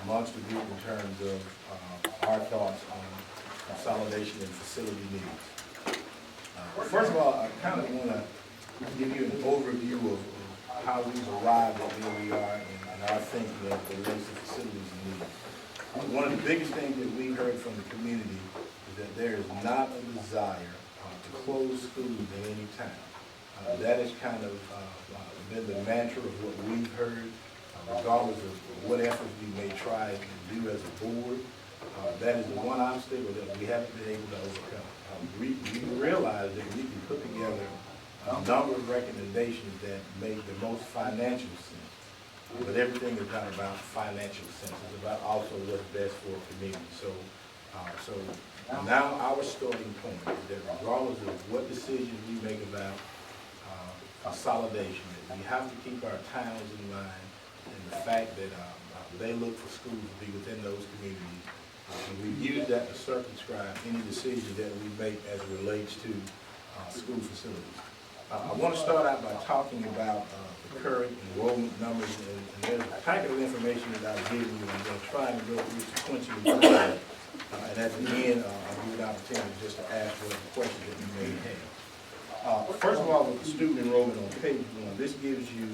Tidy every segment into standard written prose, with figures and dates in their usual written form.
amongst the group in terms of our thoughts on consolidation and facility needs. First of all, I kind of want to give you an overview of how we've arrived at where we are and our thinking as it relates to facilities and needs. One of the biggest things that we heard from the community is that there is not a desire to close schools at any time. That has kind of been the mantra of what we've heard, regardless of what efforts we may try to do as a board. That is the one obstacle that we haven't been able to overcome. We realize that we can put together a number of recommendations that make the most financial sense. But everything is not about financial sense. It's about also what's best for a community. So now our starting point is that regardless of what decisions we make about consolidation, that we have to keep our towns in mind and the fact that they look for schools to be within those communities. And we use that to circumscribe any decision that we make as it relates to school facilities. I want to start out by talking about the current enrollment numbers, and there's a packet of information that I've given you. I'm going to try and go through sequentially through that. And at the end, I'll give you an opportunity just to ask whatever questions that you may have. First of all, with the student enrollment on page 1, this gives you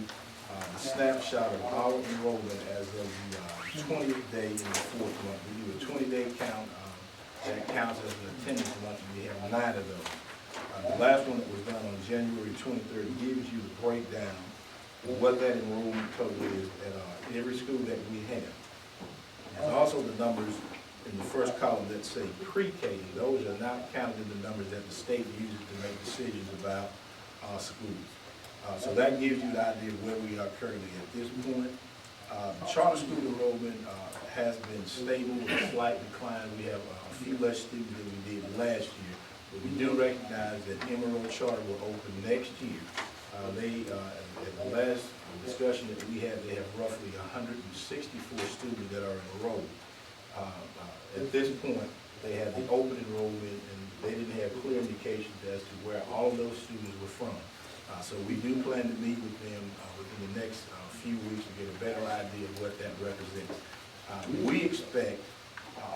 a snapshot of our enrollment as of the 20th day in the 4th month. We do a 20-day count. That counts as an attendance month, and we have 9 of those. The last one that was done on January 23rd gives you the breakdown of what that enrollment total is at every school that we have. There's also the numbers in the first column that say pre-K. Those are not counted in the numbers that the state uses to make decisions about schools. So that gives you the idea of where we are currently at this point. Charter school enrollment has been stable with a slight decline. We have a few less students than we did last year. But we do recognize that Emerald Charter will open next year. At the last discussion that we had, they have roughly 164 students that are enrolled. At this point, they had the open enrollment, and they didn't have clear indications as to where all of those students were from. So we do plan to meet with them within the next few weeks to get a better idea of what that represents. We expect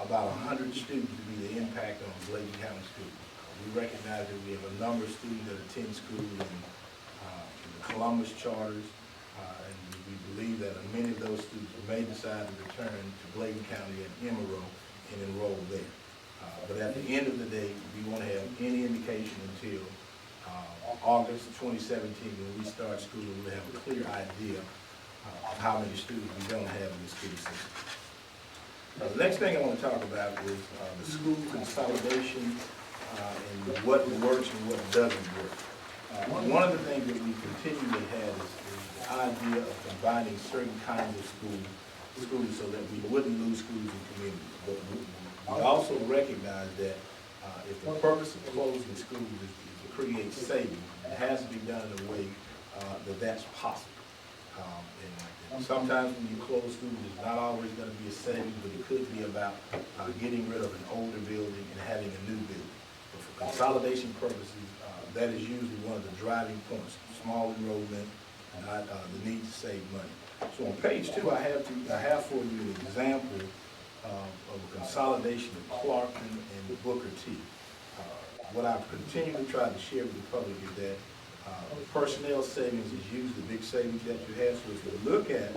about 100 students to be the impact on Bladen County schools. We recognize that we have a number of students that attend school in the Columbus charters, and we believe that many of those students may decide to return to Bladen County and Emerald and enroll there. But at the end of the day, we won't have any indication until August 2017 when we start school, and we'll have a clear idea of how many students we don't have in the school system. The next thing I want to talk about is the school consolidation and what works and what doesn't work. One of the things that we continually have is the idea of combining certain kinds of schools so that we wouldn't lose schools and communities. But we also recognize that if the purpose of closing schools is to create savings, it has to be done in a way that that's possible. And sometimes when you close schools, it's not always going to be a savings, but it could be about getting rid of an older building and having a new building. But for consolidation purposes, that is usually one of the driving points: small enrollment and the need to save money. So on page 2, I have for you an example of a consolidation of Clarkton and Booker T. What I've continually tried to share with the public is that personnel savings is usually the big savings that you have. So if you look at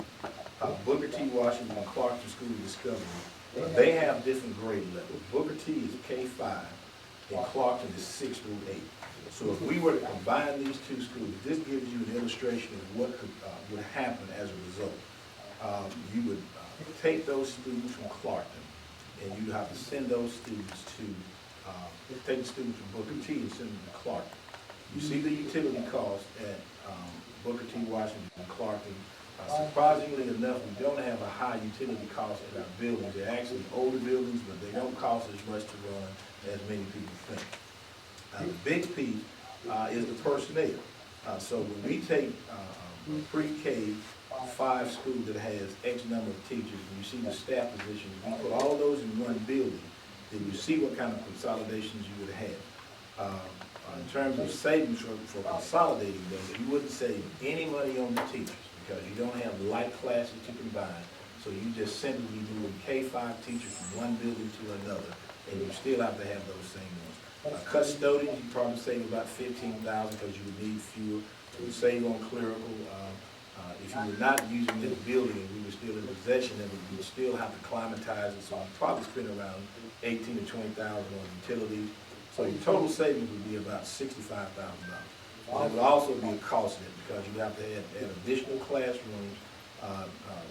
Booker T. Washington and Clarkton School of Discovery, they have different grade levels. Booker T. is K-5 and Clarkton is 6 through 8. So if we were to combine these two schools, this gives you an illustration of what would happen as a result. You would take those students from Clarkton, and you have to send those students to, take the students from Booker T and send them to Clarkton. You see the utility cost at Booker T. Washington and Clarkton. Surprisingly enough, we don't have a high utility cost at our buildings. They're actually older buildings, but they don't cost as much to run as many people think. The big piece is the personnel. So when we take a pre-K 5 school that has X number of teachers, and you see the staff positions, we put all those in one building, then you see what kind of consolidations you would have. In terms of savings for consolidating them, you wouldn't save any money on the teachers because you don't have light classes to combine. So So you just simply be moving K-5 teachers from one building to another, and you still have to have those same ones. Custodians, you probably save about $15,000 because you would need fewer. You would save on clerical. If you were not using this building and we were still in possession of it, you would still have to climatize it. So you'd probably spend around $18,000 to $20,000 on utilities. So your total savings would be about $65,000. There would also be a cost there because you have to add additional classrooms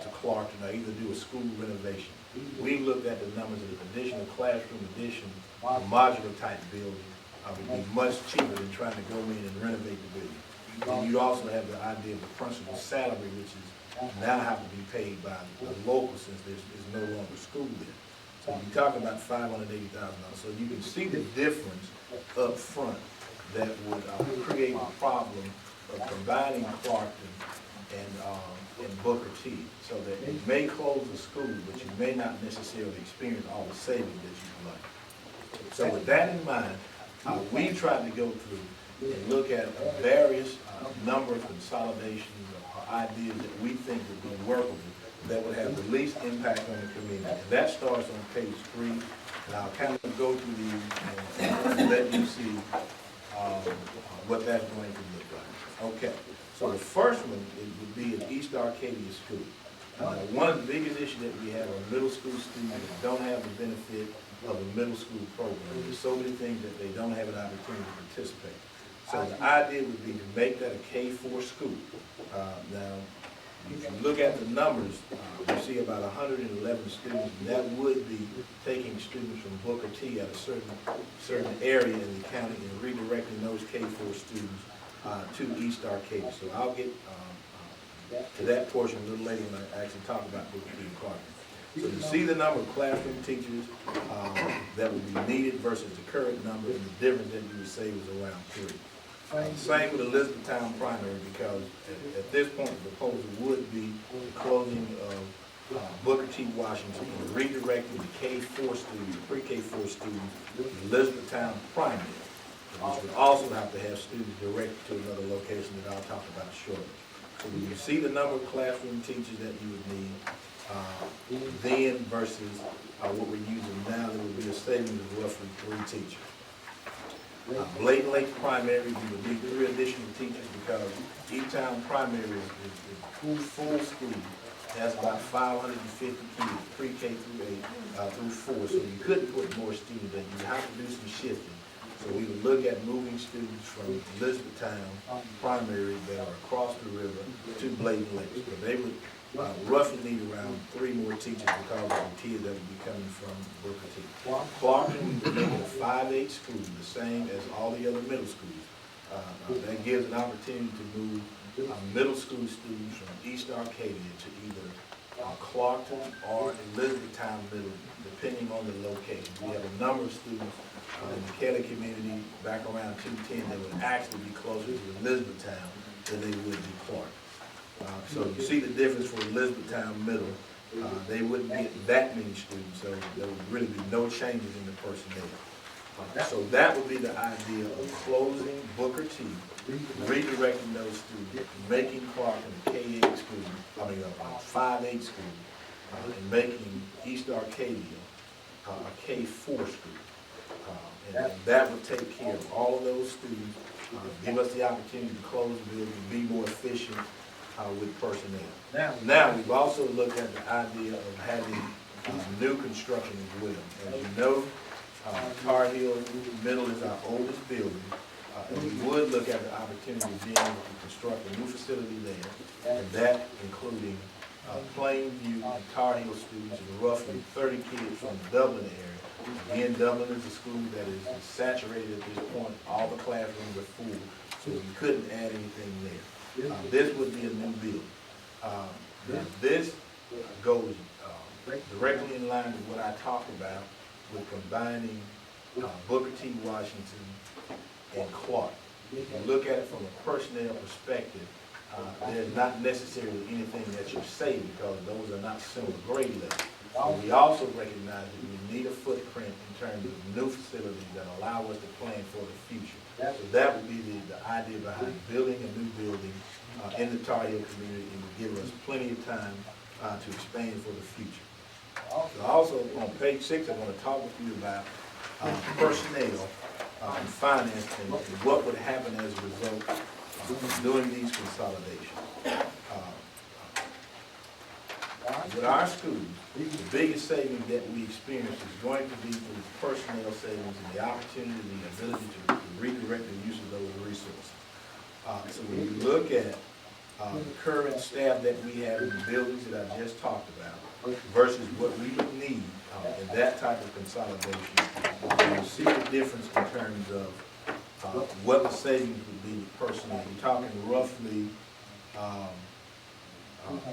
to Clarkton, or either do a school renovation. We looked at the numbers of an additional classroom addition, a modular type building would be much cheaper than trying to go in and renovate the building. And you also have the idea of the principal's salary, which is now have to be paid by the local since there's no longer school there. So you're talking about $580,000. So you can see the difference up front that would create a problem of combining Clarkton and Booker T, so that you may close the school, but you may not necessarily experience all the savings that you'd like. So with that in mind, we tried to go through and look at various number of consolidations or ideas that we think would be workable, that would have the least impact on the community. And that starts on page 3, and I'll kind of go through these and let you see what that's going to look like. Okay, so the first one would be at East Arcadia School. One of the biggest issues that we have are middle school students that don't have the benefit of a middle school program. There's so many things that they don't have an opportunity to participate. So the idea would be to make that a K-4 school. Now, if you look at the numbers, you see about 111 students, and that would be taking students from Booker T at a certain area in the county and redirecting those K-4 students to East Arcadia. So I'll get to that portion a little later when I actually talk about Booker T and Clarkton. So you see the number of classroom teachers that would be needed versus the current number, and the difference that you would say was around 3. Same with Elizabethtown Primary, because at this point the proposal would be the closing of Booker T. Washington and redirecting the K-4 students, pre-K-4 students, to Elizabethtown Primary, which would also have to have students directed to another location that I'll talk about shortly. So when you see the number of classroom teachers that you would need, then versus what we're using now, there would be a savings of roughly 3 teachers. Bladen Lake Primary, we would need 3 additional teachers because E-Town Primary is full school. That's about 550 kids, pre-K through 8, through 4. So you couldn't put more students there. You have to do some shifting. So we would look at moving students from Elizabethtown Primary that are across the river to Bladen Lake. So they would roughly need around 3 more teachers because of the kids that would be coming from Booker T. Clarkton, we would make it a 5-8 school, the same as all the other middle schools. That gives an opportunity to move middle school students from East Arcadia to either Clarkton or Elizabethtown Middle, depending on the location. We have a number of students in the Kelly community back around 210 that would actually be closer to Elizabethtown than they would be Clarkton. So you see the difference for Elizabethtown Middle. They wouldn't get that many students, so there would really be no changes in the personnel. So that would be the idea of closing Booker T, redirecting those students, making Clarkton a K-8 school, a 5-8 school, and making East Arcadia a K-4 school. And that would take care of all of those students, give us the opportunity to close the building, be more efficient with personnel. Now, we've also looked at the idea of having new construction as well. As you know, Tar Hill Middle is our oldest building, and we would look at the opportunity of being able to construct a new facility there, and that including Plainview and Tar Hill students and roughly 30 kids from the Dublin area. Again, Dublin is a school that is saturated at this point. All the classrooms are full, so we couldn't add anything there. This would be a new building. Now this goes directly in line with what I talked about with combining Booker T. Washington and Clark. If you look at it from a personnel perspective, there's not necessarily anything that you say because those are not similar grade levels. But we also recognize that we need a footprint in terms of new facilities that allow us to plan for the future. So that would be the idea behind building a new building in the Tar Heel community. It would give us plenty of time to expand for the future. So also on page 6, I want to talk with you about personnel and finance and what would happen as a result of doing these consolidations. With our schools, the biggest savings that we experience is going to be through personnel savings and the opportunity and the ability to redirect the use of those resources. So when you look at the current staff that we have in the buildings that I just talked about versus what we would need in that type of consolidation, you see the difference in terms of what the savings would be with personnel. You're talking roughly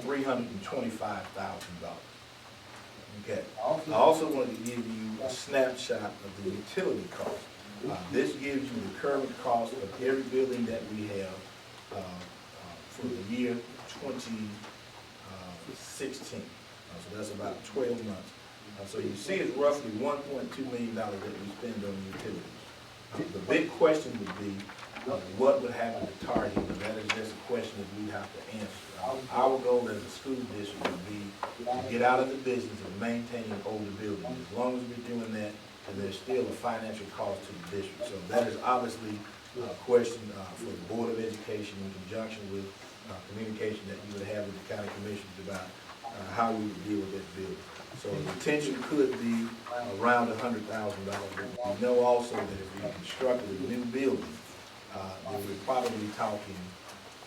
$325,000. Okay. I also wanted to give you a snapshot of the utility cost. This gives you the current cost of every building that we have for the year 2016. So that's about 12 months. So you see it's roughly $1.2 million that we spend on utilities. The big question would be, what would happen to Tar Heel? And that is just a question that we have to answer. Our goal as a school district would be to get out of the business of maintaining older buildings. As long as we're doing that, and there's still a financial cost to the district. So that is obviously a question for the Board of Education in conjunction with communication that you would have with the county commissioners about how we would deal with that building. So the retention could be around $100,000. We know also that if we constructed a new building, then we're probably talking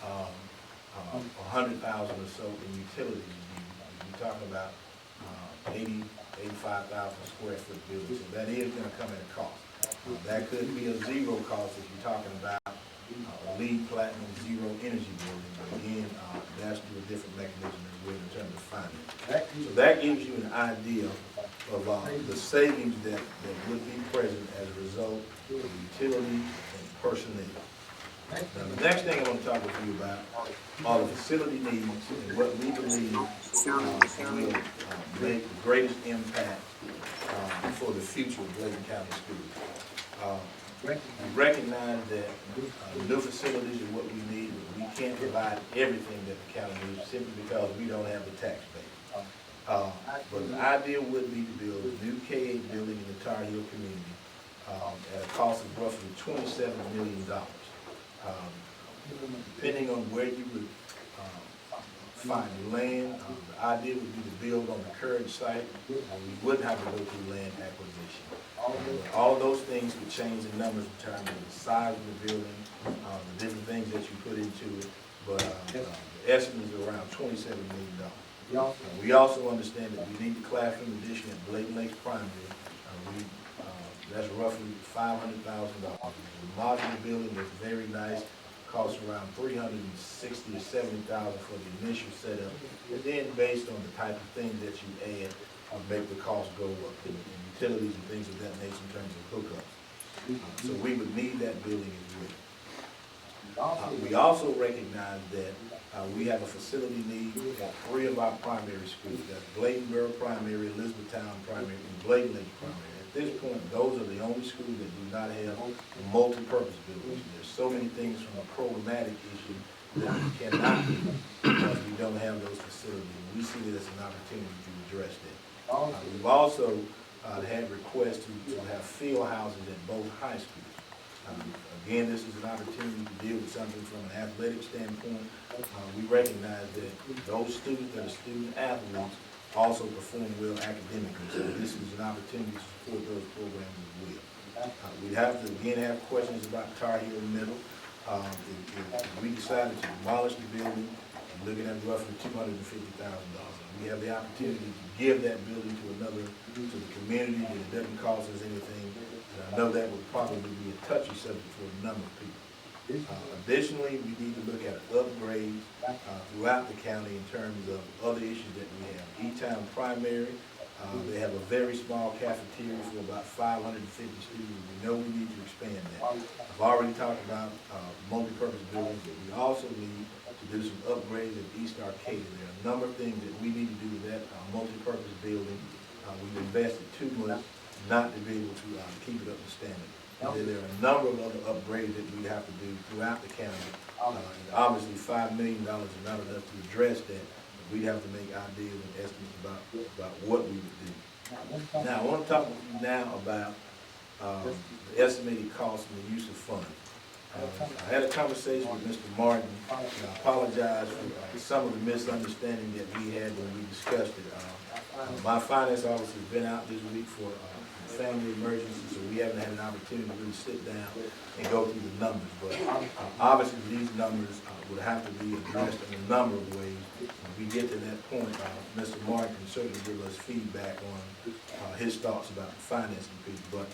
100,000 or so in utilities. You're talking about 85,000 square foot building. So that is going to come at a cost. That could be a zero cost if you're talking about a LEED Platinum zero energy building. But again, that's through a different mechanism as well in terms of finance. So that gives you an idea of the savings that would be present as a result of utilities and personnel. Now, the next thing I want to talk with you about are the facility needs and what we believe will make the greatest impact for the future of Bladen County Schools. We recognize that new facilities are what we need, but we can't provide everything that the county needs simply because we don't have the tax base. But the idea would be to build a new K-8 building in the Tar Heel community at a cost of roughly $27 million. Depending on where you would find land, the idea would be to build on the current site. We wouldn't have to go through land acquisition. All of those things could change the numbers in terms of the size of the building, the different things that you put into it, but the estimate is around $27 million. We also understand that we need the classroom addition at Bladen Lakes Primary. That's roughly $500,000. The modular building is very nice. Costs around $360,000 to $70,000 for the initial setup, and then based on the type of things that you add, make the cost go up in utilities and things of that nature in terms of hookups. So we would need that building as well. We also recognize that we have a facility need at 3 of our primary schools. That's Bladenboro Primary, Elizabethtown Primary, and Bladen Lakes Primary. At this point, those are the only schools that do not have a multi-purpose building. There's so many things from a programmatic issue that we cannot do because we don't have those facilities. And we see it as an opportunity to address that. We've also had requests to have field houses at both high schools. Again, this is an opportunity to deal with something from an athletic standpoint. We recognize that those students that are student athletes also perform well academically. So this is an opportunity to support those programs as well. We have to, again, have questions about Tar Heel Middle. If we decided to demolish the building, we're looking at roughly $250,000. We have the opportunity to give that building to the community, and it doesn't cost us anything. And I know that would probably be a touchy subject for a number of people. Additionally, we need to look at upgrades throughout the county in terms of other issues that we have. E-Town Primary, they have a very small cafeteria for about 550 students. We know we need to expand that. I've already talked about multi-purpose buildings, but we also need to do some upgrades at East Arcadia. There are a number of things that we need to do with that multi-purpose building. We've invested too much not to be able to keep it up to standard. And then there are a number of other upgrades that we have to do throughout the county. And obviously, $5 million is not enough to address that. we'd have to make ideas and estimates about what we would do. Now, I want to talk with you now about the estimated cost and the use of funds. I had a conversation with Mr. Martin, and I apologize for some of the misunderstanding that we had when we discussed it. My finance officer has been out this week for family emergency, so we haven't had an opportunity to really sit down and go through the numbers. But obviously, these numbers would have to be addressed in a number of ways. When we get to that point, Mr. Martin can certainly give us feedback on his thoughts about the financing piece. But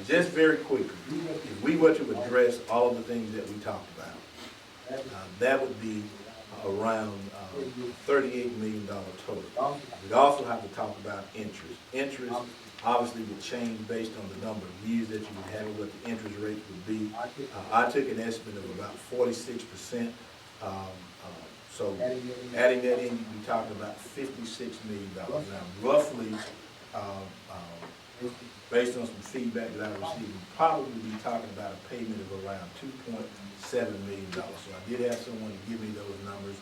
just very quickly, if we were to address all of the things that we talked about, that would be around $38 million total. We'd also have to talk about interest. Interest obviously would change based on the number of years that you would have and what the interest rate would be. I took an estimate of about 46%. So adding that in, you'd be talking about $56 million. Now, roughly, based on some feedback that I received, we'd probably be talking about a payment of around $2.7 million. So I did have someone to give me those numbers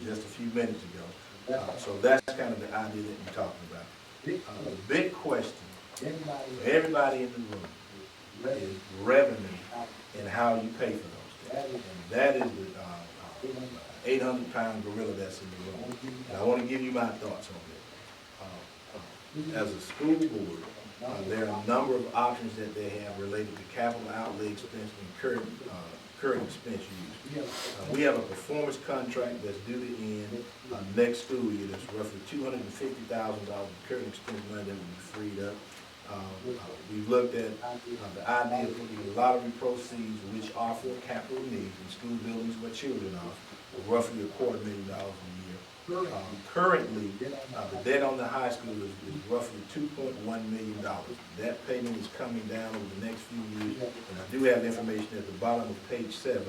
just a few minutes ago. So that's kind of the idea that you're talking about. The big question for everybody in the room is revenue and how you pay for those things. And that is the 800-pound gorilla that's in the room. And I want to give you my thoughts on it. As a school board, there are a number of options that they have related to capital outlay expense and current expense use. We have a performance contract that's due to end next school year. That's roughly $250,000 of current expense money that will be freed up. We've looked at the idea of putting the lottery proceeds, which are for capital needs in school buildings where children are, roughly $250,000 a year. Currently, the debt on the high school is roughly $2.1 million. That payment is coming down over the next few years, and I do have information at the bottom of page 7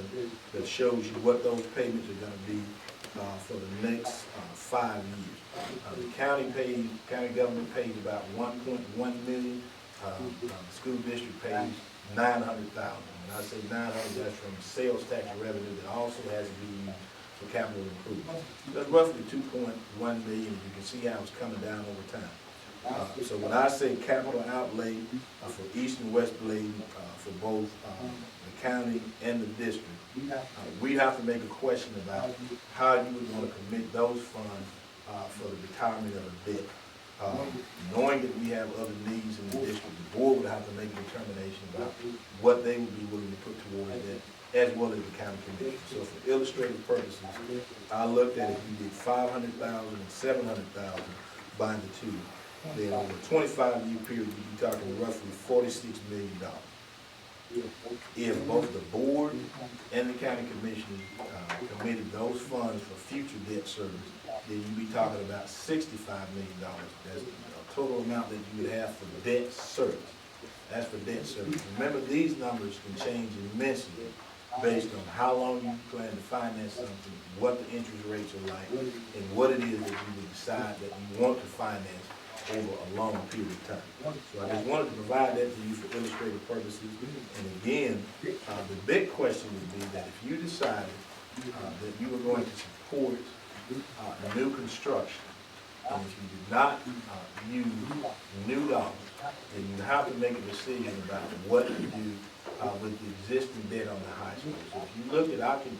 that shows you what those payments are going to be for the next 5 years. The county government pays about $1.1 million. The school district pays $900,000. When I say 900, that's from sales tax revenue that also has to be used for capital improvements. That's roughly $2.1 million. You can see how it's coming down over time. So when I say capital outlay for East and West Bladen, for both the county and the district, we'd have to make a question about how you would want to commit those funds for the retirement of a debt. Knowing that we have other needs in the district, the board would have to make a determination about what they would be willing to put towards that, as well as the county commission. So for illustrative purposes, I looked at if you did $500,000 and $700,000 by the two, then over a 25-year period, you'd be talking roughly $46 million. If both the board and the county commission committed those funds for future debt service, then you'd be talking about $65 million. That's the total amount that you would have for debt service. That's for debt service. Remember, these numbers can change immensely based on how long you plan to finance something, what the interest rates are like, and what it is that you would decide that you want to finance over a long period of time. So I just wanted to provide that to you for illustrative purposes. And again, the big question would be that if you decided that you were going to support new construction, and if you did not use new dollars, then you have to make a decision about what to do with the existing debt on the high school. So if you look at and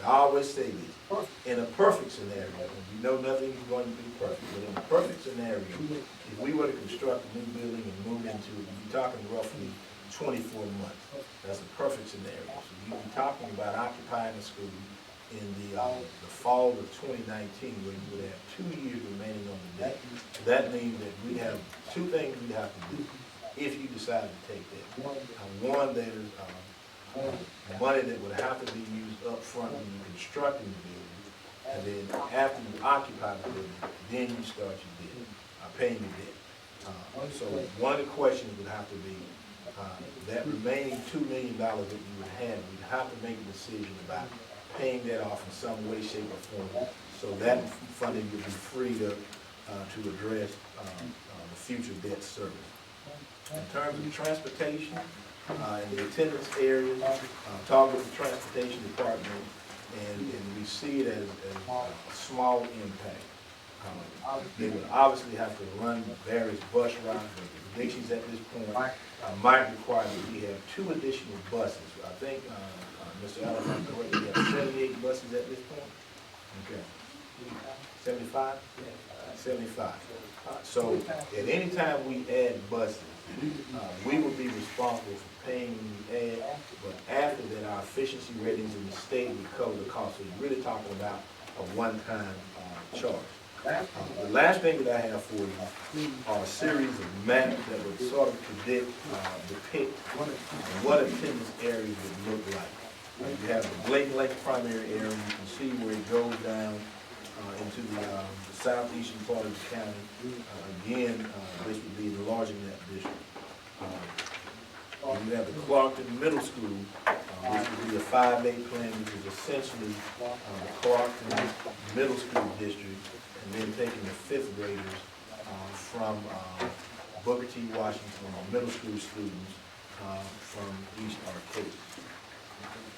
I always say this, in a perfect scenario, and you know nothing is going to be perfect, but in a perfect scenario, if we were to construct a new building and move into it, you'd be talking roughly 24 months. That's a perfect scenario. So you'd be talking about occupying the school in the fall of 2019, where you would have 2 years remaining on the debt. That means that we have two things we have to do if you decide to take that. One, there's money that would have to be used up front when you're constructing the building, and then after you occupy the building, then you start your debt, paying your debt. So one of the questions would have to be that remaining $2 million that you would have, we'd have to make a decision about paying that off in some way, shape, or form, so that funding would be freed up to address the future debt service. In terms of transportation, in the attendance areas, talk with the transportation department, and we see it as a small impact. They would obviously have to run various bus routes, but the predictions at this point might require that we have 2 additional buses. I think, Mr. Allen, I'm correct, we have 78 buses at this point? Okay. 75? 75. So at any time we add buses, we will be responsible for paying when we add, but after that, our efficiency ratings in the state will cover the cost. So you're really talking about a one-time charge. The last thing that I have for you are a series of maps that would sort of depict what attendance areas would look like. You have the Bladen Lake primary area. You can see where it goes down into the southeastern part of the county. Again, this would be enlarging that district. You have the Clarkton Middle School, which would be a 5A plan, which is essentially the Clarkton Middle School district, and then taking the 5th graders from Booker T. Washington, middle school students from East Arcadia.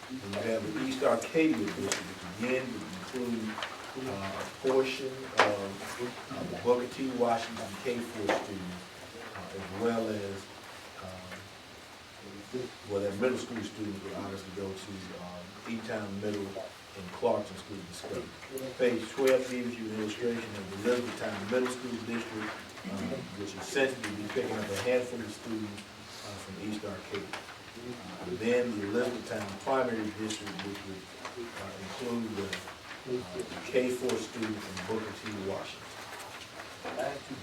And you have the East Arcadia district, which again would include a portion of the Booker T. Washington K-4 students, as well as, that middle school students would obviously go to E-Town Middle and Clarkson School Discovery. Page 12 gives you an illustration of the Elizabethtown Middle School District, which essentially would be picking up a handful of students from East Arcadia. Then the Elizabethtown Primary District, which would include the K-4 students from Booker T. Washington.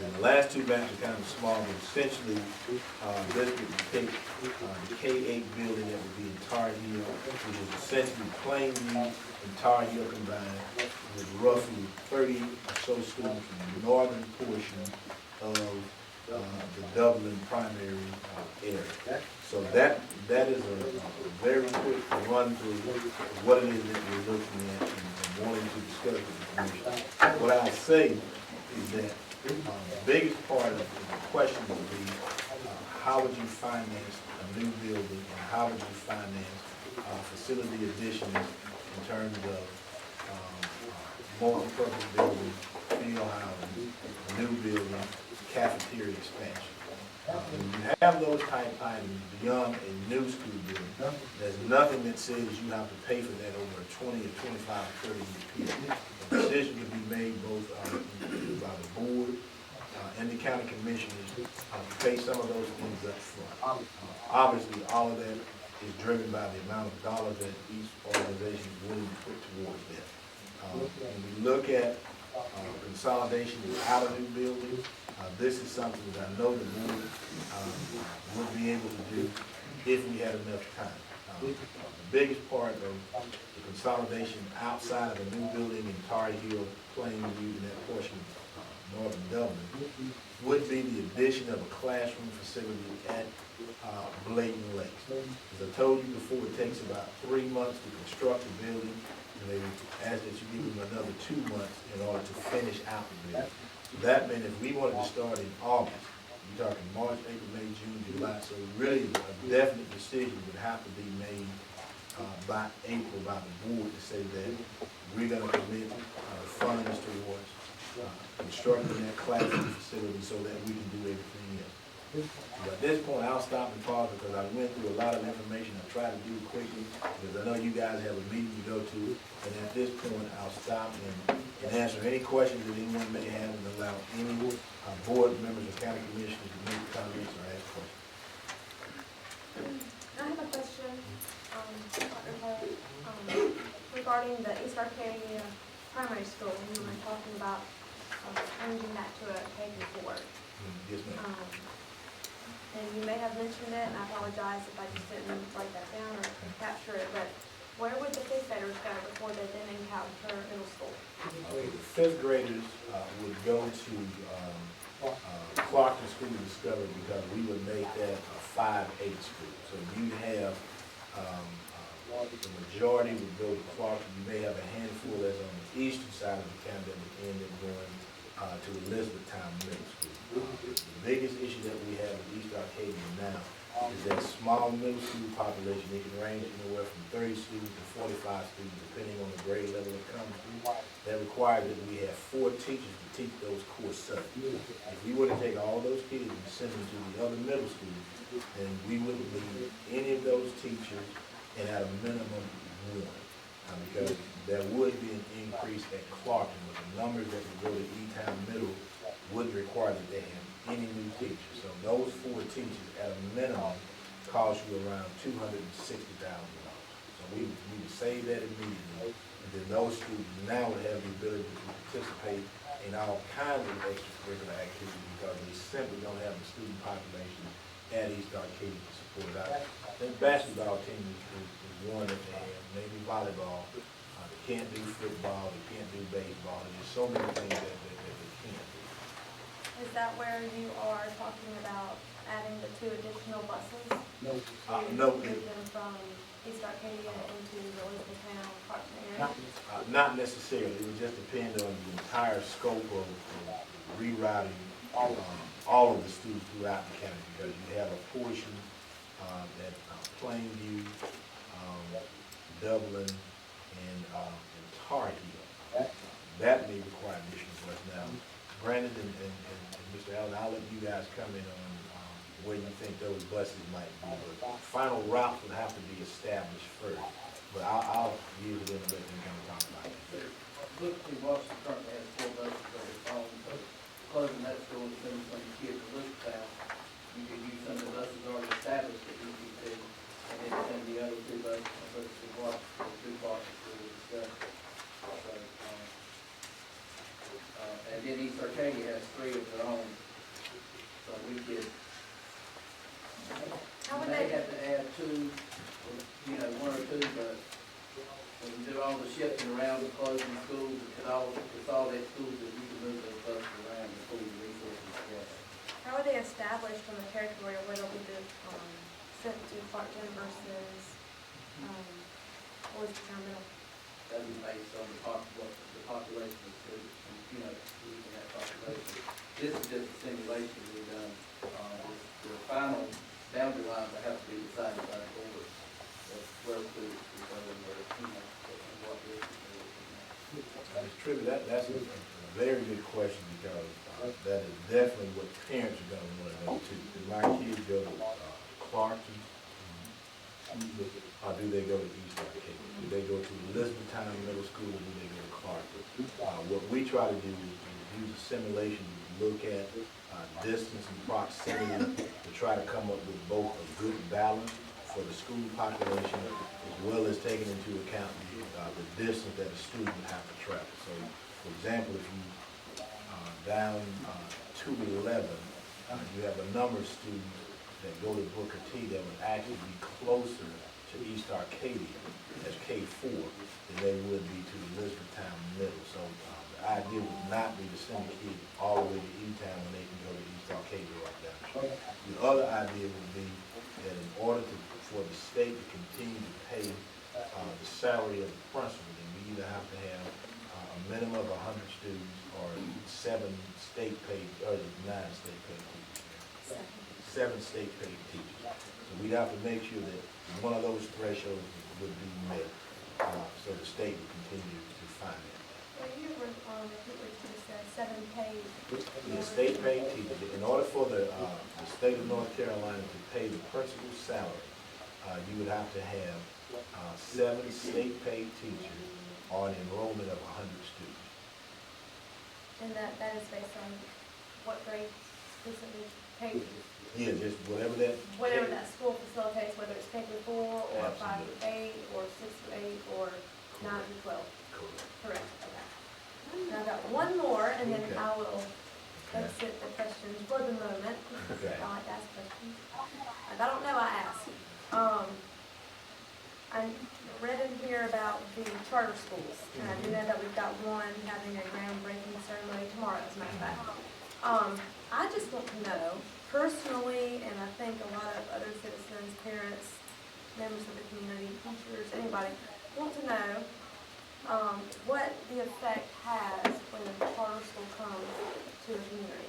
And the last 2 maps are kind of small, but essentially this would depict the K-8 building that would be in Tar Heel, which is essentially Plainview and Tar Heel combined, with roughly 30 or so students from the northern portion of the Dublin primary area. So that is a very quick run through what it is that we're looking at and wanting to discuss with the commission. What I'll say is that the biggest part of the question would be how would you finance a new building, and how would you finance facility additions in terms of multi-purpose building, field housing, new building, cafeteria expansion. When you have those type items beyond a new school building, there's nothing that says you have to pay for that over a 20 or 25 or 30 year period. A decision to be made both by the board and the county commissioners to pay some of those things up front. Obviously, all of that is driven by the amount of dollars that each organization is willing to put towards that. When we look at consolidation without a new building, this is something that I know the board would be able to do if we had enough time. The biggest part of the consolidation outside of a new building in Tar Heel, Plainview, and that portion of northern Dublin would be the addition of a classroom facility at Bladen Lake. As I told you before, it takes about 3 months to construct the building, and they would ask that you give them another 2 months in order to finish out the building. So that meant if we wanted to start in August, you're talking March, April, May, June, July, so really a definite decision would have to be made by April by the board to say that we're going to commit funds towards constructing that classroom facility so that we can do everything else. But at this point, I'll stop and pause because I went through a lot of information. I tried to do it quickly because I know you guys have a meeting to go to. And at this point, I'll stop and answer any questions that anyone may have and allow any board members or county commissioners to make comments or ask questions. I have a question regarding the East Arcadia Primary School. We were talking about changing that to a K-4. Yes, ma'am. And you may have mentioned it, and I apologize if I just didn't write that down or capture it, but where would the 5th graders go before they then encounter middle school? The 5th graders would go to Clarkson School Discovery because we would make that a 5A school. So you have the majority would go to Clarkson. You may have a handful that's on the eastern side of the county that would end up going to Elizabethtown Middle School. The biggest issue that we have with East Arcadia now is that small middle school population, it can range anywhere from 30 students to 45 students, depending on the grade level it comes through. That requires that we have 4 teachers to teach those core subjects. If we were to take all those kids and send them to the other middle schools, then we wouldn't need any of those teachers, and at a minimum, 1. Because there would be an increase at Clarkton, with the numbers that would go to E-Town Middle would require that they have any new teachers. So those 4 teachers at a minimum cost you around $260,000. So we would save that immediately, and then those students now would have the ability to participate in all kinds of extracurricular activities because they simply don't have the student population at East Arcadia to support it out. I think basketball team is one that they have, maybe volleyball. They can't do football, they can't do baseball. There's so many things that they can't do. Is that where you are talking about adding the 2 additional buses? No. To move them from East Arcadia into the Elizabethtown, Clarkson area? Not necessarily. It would just depend on the entire scope of rerouting all of the students throughout the county, because you have a portion at Plainview, Dublin, and Tar Heel. That may require additional buses. Now, Brandon and Mr. Allen, I'll let you guys comment on where you think those buses might be. But final routes would have to be established first. But I'll use it in a bit and kind of talk about it. Liberty Washington currently has 4 buses of its own, so closing that school and sending some kids to Elizabethtown, you could use some of the buses already established at EPC, and then send the other 2 buses from Liberty Washington to Boston to discuss. And then East Arcadia has 3 of their own, so we could, How would may they, have to add 2, 1 or 2, but when we do all the shifting around the closing schools, it's all that schools that we can move those buses around and pull the resources together. how are they established from the territory, or where they'll be sent to Clarkton versus Elizabethtown Middle? That is based on the population of students, and, using that population. This is just a simulation we've done. The final boundary lines that have to be decided by the board. That's where students will go and where, and what is. Trivia, that's a very good question, because that is definitely what parents are going to want to know too. Do my kids go to Clarkton, or do they go to East Arcadia? Do they go to Elizabethtown Middle School, or do they go to Clarkton? What we try to do is use a simulation to look at distance and proximity to try to come up with both a good balance for the school population, as well as taking into account the distance that a student would have to travel. So, for example, if you down 211, you have a number of students that go to Booker T that would actually be closer to East Arcadia as K4 than they would be to the Elizabethtown Middle. So the idea would not be to send the kids all the way to E-Town when they can go to East Arcadia right down the street. The other idea would be that in order for the state to continue to pay the salary of the principal, then we either have to have a minimum of 100 students or 7 state paid, or 9 state paid teachers. 7 state paid teachers. So we'd have to make sure that one of those thresholds would be met, so the state would continue to finance. Well, you repeat what you just said, 7 paid. The state paid teachers, in order for the state of North Carolina to pay the principal's salary, you would have to have 7 state paid teachers on enrollment of 100 students. And that is based on what grade specifically paid? Yeah, just whatever that School facilitates, whether it's K through 4, or 5 Absolutely. to 8, or 6 to 8, or 9 to 12. Correct. Correct, okay. Now I've got one more, and then Okay. I will exit the questions for the moment. Okay. I like to ask questions. If I don't know, I ask. I read in here about the charter schools, and I do know that we've got one having a groundbreaking ceremony tomorrow, as a matter of fact. I just want to know, personally, and I think a lot of other citizens, parents, members of the community, teachers, anybody, want to know what the effect has when a charter school comes to the community.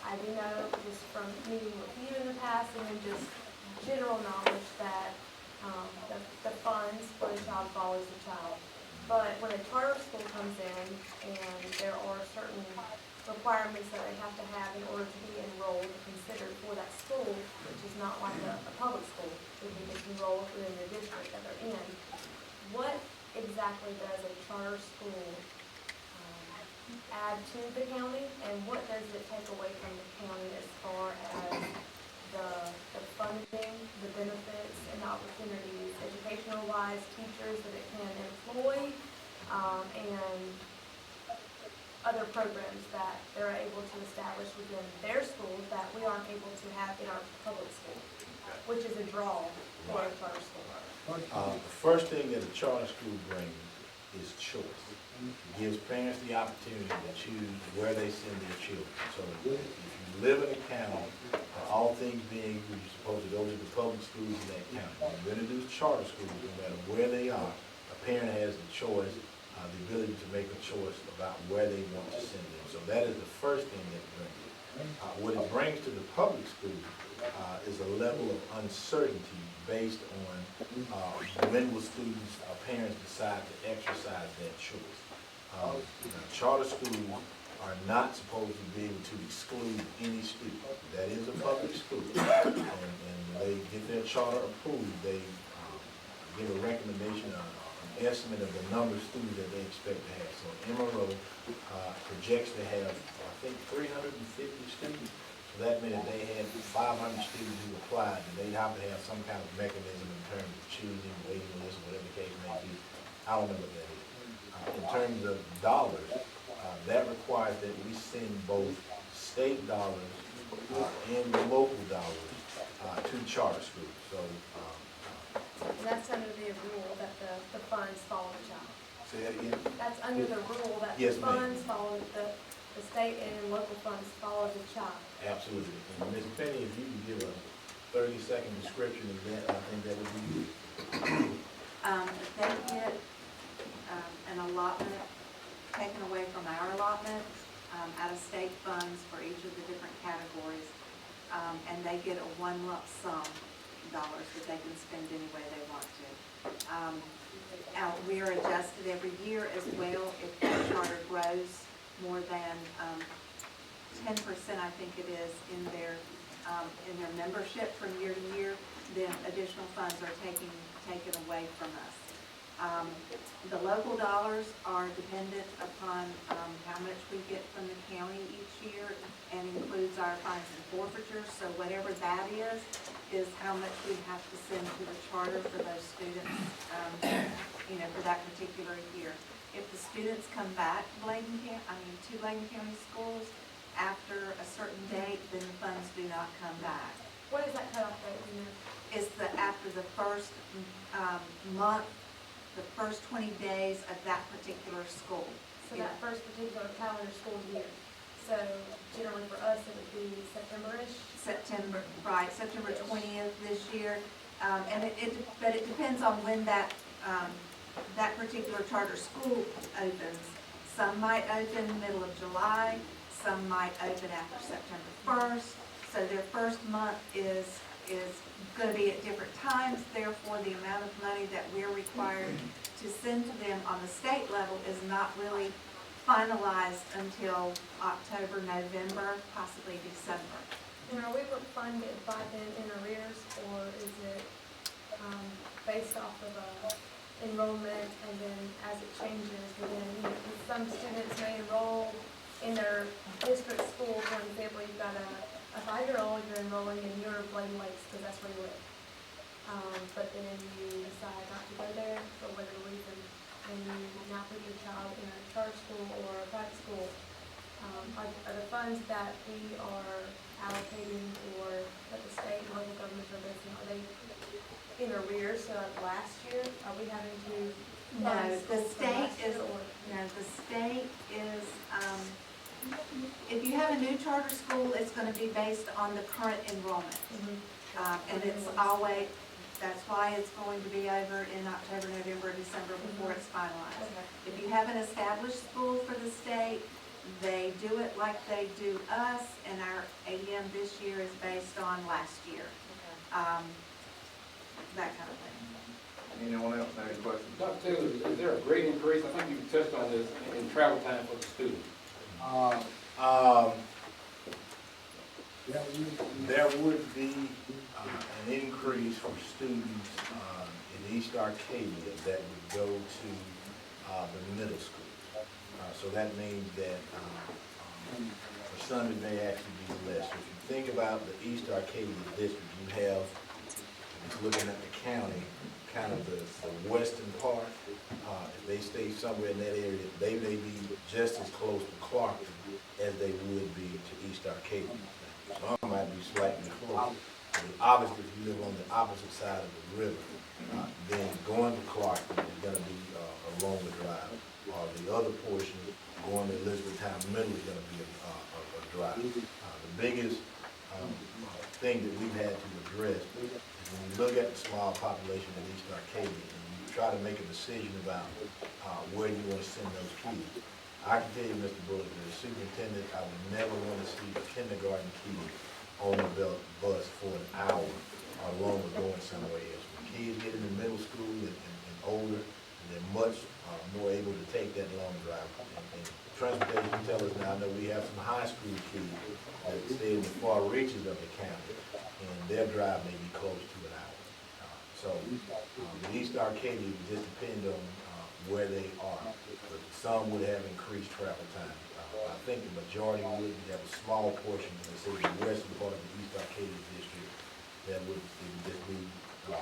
I do know just from meeting with you in the past, and then just general knowledge that, the funds for the child follows the child. But when a charter school comes in and there are certain requirements that they have to have in order to be enrolled or considered for that school, which is not like a public school, where you just enroll within your district that they're in, what exactly does a charter school add to the county, and what does it take away from the county as far as the funding, the benefits, and the opportunities, educational-wise, teachers that it can employ, and other programs that they're able to establish within their schools that we aren't able to have in our public school, which is a draw for a charter school. The first thing that a charter school brings is choice. It gives parents the opportunity to choose where they send their children. So if you live in a county, all things being equal, you're supposed to go to the public schools in that county. When you introduce charter schools, no matter where they are, a parent has the choice, the ability to make a choice about where they want to send them. So that is the first thing that it brings. What it brings to the public school is a level of uncertainty based on when will students or parents decide to exercise that choice. Charter schools are not supposed to be able to exclude any student. That is a public school. And when they get their charter approved, they give a recommendation, an estimate of the number of students that they expect to have. So MRO projects to have, I think, 350 students. So that meant if they had 500 students who applied, then they'd have to have some kind of mechanism in terms of choosing, waiting list, whatever the case may be. I don't know what that is. In terms of dollars, that requires that we send both state dollars and local dollars to charter schools. So, And that's under the rule that the funds follow the child. say that again? That's under the rule that Yes, the ma'am. funds follow, the state and local funds follow the child. Absolutely. And Ms. Penny, if you could give a 30-second description of that, I think that would be good. They get an allotment taken away from our allotment out of state funds for each of the different categories, and they get a one lump sum dollars that they can spend any way they want to. We are adjusted every year as well if the charter grows more than 10%, I think it is, in their membership from year to year, then additional funds are taken away from us. The local dollars are dependent upon how much we get from the county each year, and includes our fines and forfeitures. So whatever that is how much we have to send to the charter for those students, for that particular year. If the students come back to Bladen County schools after a certain date, then the funds do not come back. What is that cutoff date, you know? It's after the first month, the first 20 days of that particular school. So that first particular calendar school year. So generally for us, it would be September-ish? September 20th this year. But it depends on when that particular charter school opens. Some might open middle of July, some might open after September 1st. So their first month is going to be at different times. Therefore, the amount of money that we're required to send to them on the state level is not really finalized until October, November, possibly December. And are we funded by then in arrears, or is it based off of enrollment, and then as it changes within, some students may enroll in their district school. For example, you've got a 5-year-old you're enrolling in your Bladen Lakes because that's where you live. But then you decide not to go there for whatever reason, and you now put your child in a charter school or a private school. Are the funds that we are allocating or that the state and local governments are basing, are they in arrears? So like last year, are we having to No, fund the schools from state last year, is, or? no, the state is, if you have a new charter school, it's going to be based on the current enrollment. And it's always, that's why it's going to be over in October, November, December before it's finalized. Okay. If you have an established school for the state, they do it like they do us, and our ADM this year is based on last year. that kind of thing. Anyone else have any questions? Dr. Taylor, is there a great increase, I think you touched on this, in travel time for the student? There would be an increase for students in East Arcadia that would go to the middle school. So that means that for some it may actually be less. If you think about the East Arcadia district, you have, just looking at the county, kind of the western part. If they stay somewhere in that area, they may be just as close to Clarkton as they would be to East Arcadia. Some might be slightly closer. But obviously, if you live on the opposite side of the river, then going to Clarkton is going to be a longer drive. The other portion, going to Elizabethtown Middle, is going to be a drive. The biggest thing that we've had to address is when you look at the small population in East Arcadia and you try to make a decision about where you want to send those kids. I can tell you, Mr. Bullock, as a superintendent, I would never want to see a kindergarten kid on the bus for an hour or longer going somewhere else. When kids get into middle school and older, they're much more able to take that long drive. And transportation tell us now, I know we have some high school kids that stay in the far reaches of the county, and their drive may be close to an hour. So the East Arcadia would just depend on where they are. But some would have increased travel time. I think the majority would. You have a small portion, let's say the western part of the East Arcadia district, that would just be a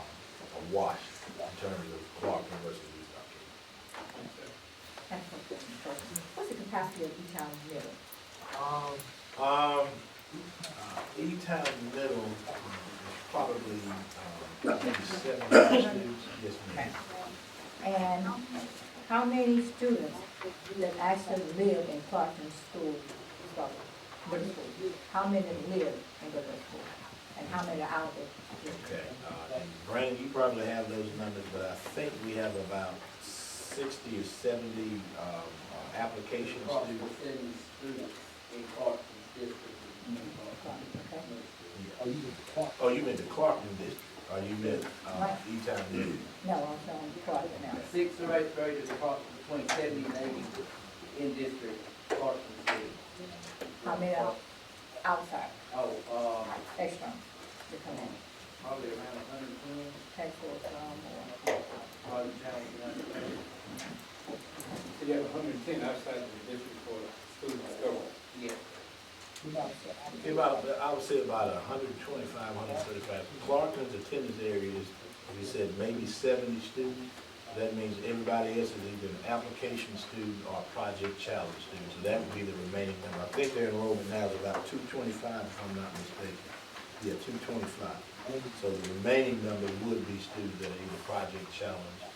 wash in terms of Clarkton versus East Arcadia. What's the capacity of each town middle? E-Town Middle is probably maybe 700 students. Yes, ma'am. And how many students that actually live in Clarkton School, middle school? How many live in the middle school? And how many are out there? Okay. And Brandon, you probably have those numbers, but I think we have about 60 or 70 application students. Approximately 70 students in Clarkson's district. Oh, you meant the Clarkton district, or you meant E-Town Middle? No, I'm saying Clarkton now. 6th through 8th graders, approximately between 70 and 80 in district, Clarkson City. How many are outside, Oh, extra, to come in? probably around 120, Take for some probably down to So you have 110 outside of the district for students to go. yeah. About, I would say about 125, 135. Clarkton's attendance area is, we said, maybe 70 students. That means everybody else is either an application student or a project challenge student. So that would be the remaining number. I think their enrollment now is about 225, if I'm not mistaken. Yeah, 225. So the remaining number would be students that are either project challenge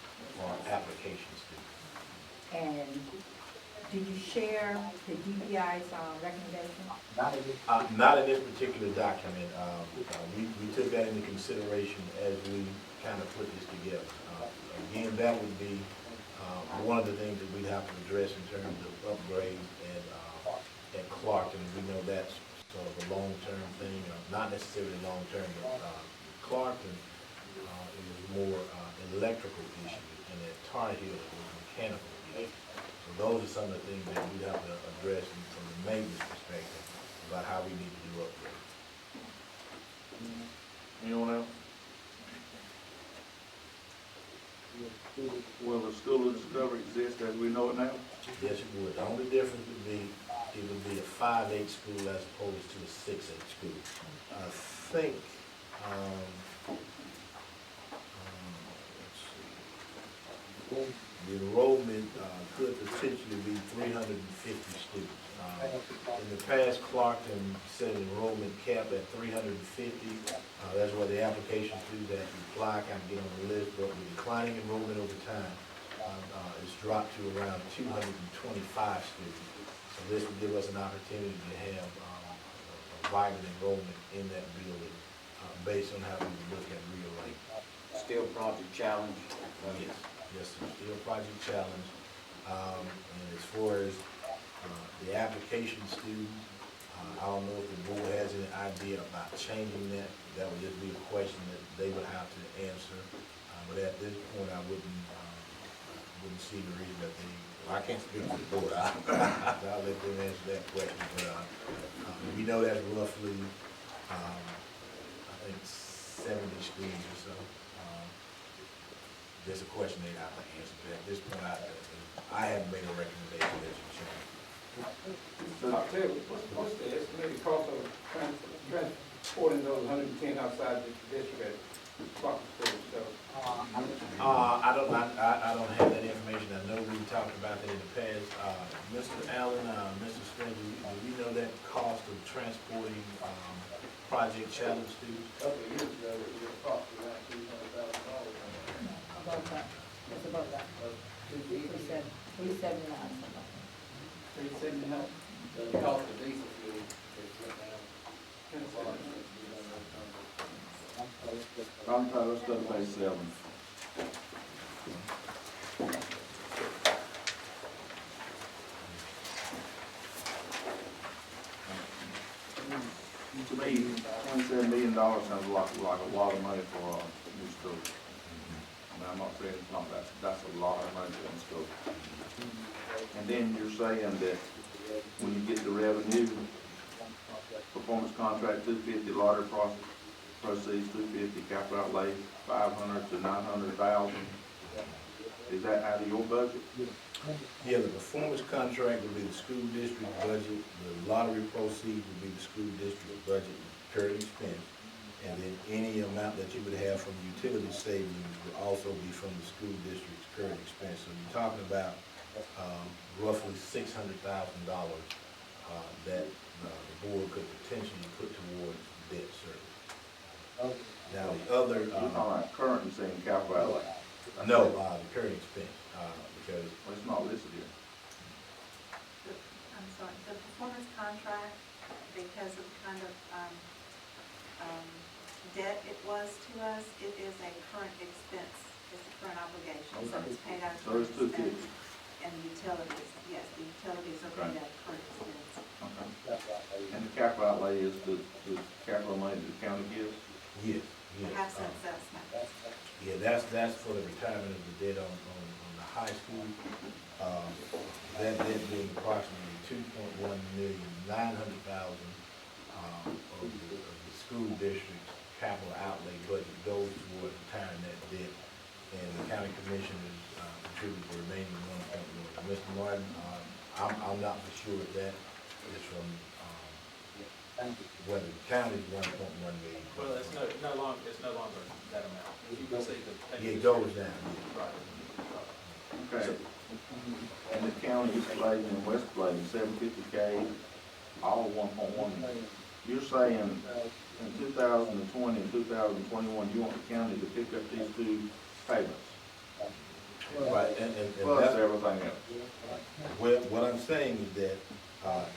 or application students. And do you share the DPI's recommendation? Not in this particular document. We took that into consideration as we kind of put this together. Again, that would be one of the things that we'd have to address in terms of upgrades at Clarkton. We know that's sort of a long-term thing, not necessarily long-term, but Clarkton is more electrical issues, and at Tar Heel it was mechanical issues. So those are some of the things that we'd have to address from the maintenance perspective about how we need to do upgrades. Anyone else? Will the School of Discovery exist as we know it now? Yes, it would. The only difference would be, it would be a 5-8 school as opposed to a 6-8 school. I think, let's see. The enrollment could potentially be 350 students. In the past, Clarkton set an enrollment cap at 350. That's where the application students have to apply, kind of get on the list, but with declining enrollment over time, it's dropped to around 225 students. So this would give us an opportunity to have a vibrant enrollment in that building based on how we would look at real rate. Still project challenge. Yes, sir. Still project challenge. And as far as the application students, I don't know if the board has any idea about changing that. That would just be a question that they would have to answer. But at this point, I wouldn't see the reason that they, well, I can't speak for the board. I'll let them answer that question. But we know that's roughly, I think 70 schools or so. There's a question they'd have to answer. But at this point, I haven't made a recommendation that you change. I'll tell you, what's the estimated cost of transporting those 110 outside the district at Clark School? So, I don't have that information. I know we talked about that in the past. Mr. Allen, Mr. Spencer, do we know that cost of transporting, Project Challenge students? A couple of years ago, it was approximately like $300,000. About that, that's about that. 379, something like that. 370 help. The cost of diesel fuel is went down. I'm tired, let's go to page 7. To me, $27 million sounds like a lot of money for a new school. I mean, I'm not saying it's not, that's a lot of money for a school. And then you're saying that when you get the revenue, performance contract 250, lottery proceeds 250, capital outlay 500 to 900,000. Is that out of your budget? Yeah, the performance contract would be the school district budget, the lottery proceeds would be the school district budget, current expense, and then any amount that you would have from utility savings would also be from the school district's current expense. So you're talking about roughly $600,000 that the board could potentially put towards debt service. Now the other, You're talking about current and saying capital outlay. no, the current expense, because Well, it's not listed here. I'm sorry, the performance contract, because of the kind of debt it was to us, it is a current expense, it's a current obligation, so it's paid out of So current it's 250. expense. And the utilities, yes, the utilities are paid out of current expense. Okay. And the capital outlay is the capital money that the county gives? yes, yes. Have some assessment. Yeah, that's for the retirement of the debt on the high school. That debt being approximately $2.1,900,000 of the school district's capital outlay budget goes toward retiring that debt. And the county commissioners contribute the remaining $1.1. Mr. Martin, I'm not for sure if that is from, whether the county's $1.1 million. Well, it's no longer that amount. You can see the. Yeah, it goes down, Right. Okay. And the county is Bladen and West Bladen, $750K, all 1.1 million. You're saying in 2020 and 2021, you want the county to pick up these two payments, Right, and plus that's, everything else? well, what I'm saying is that,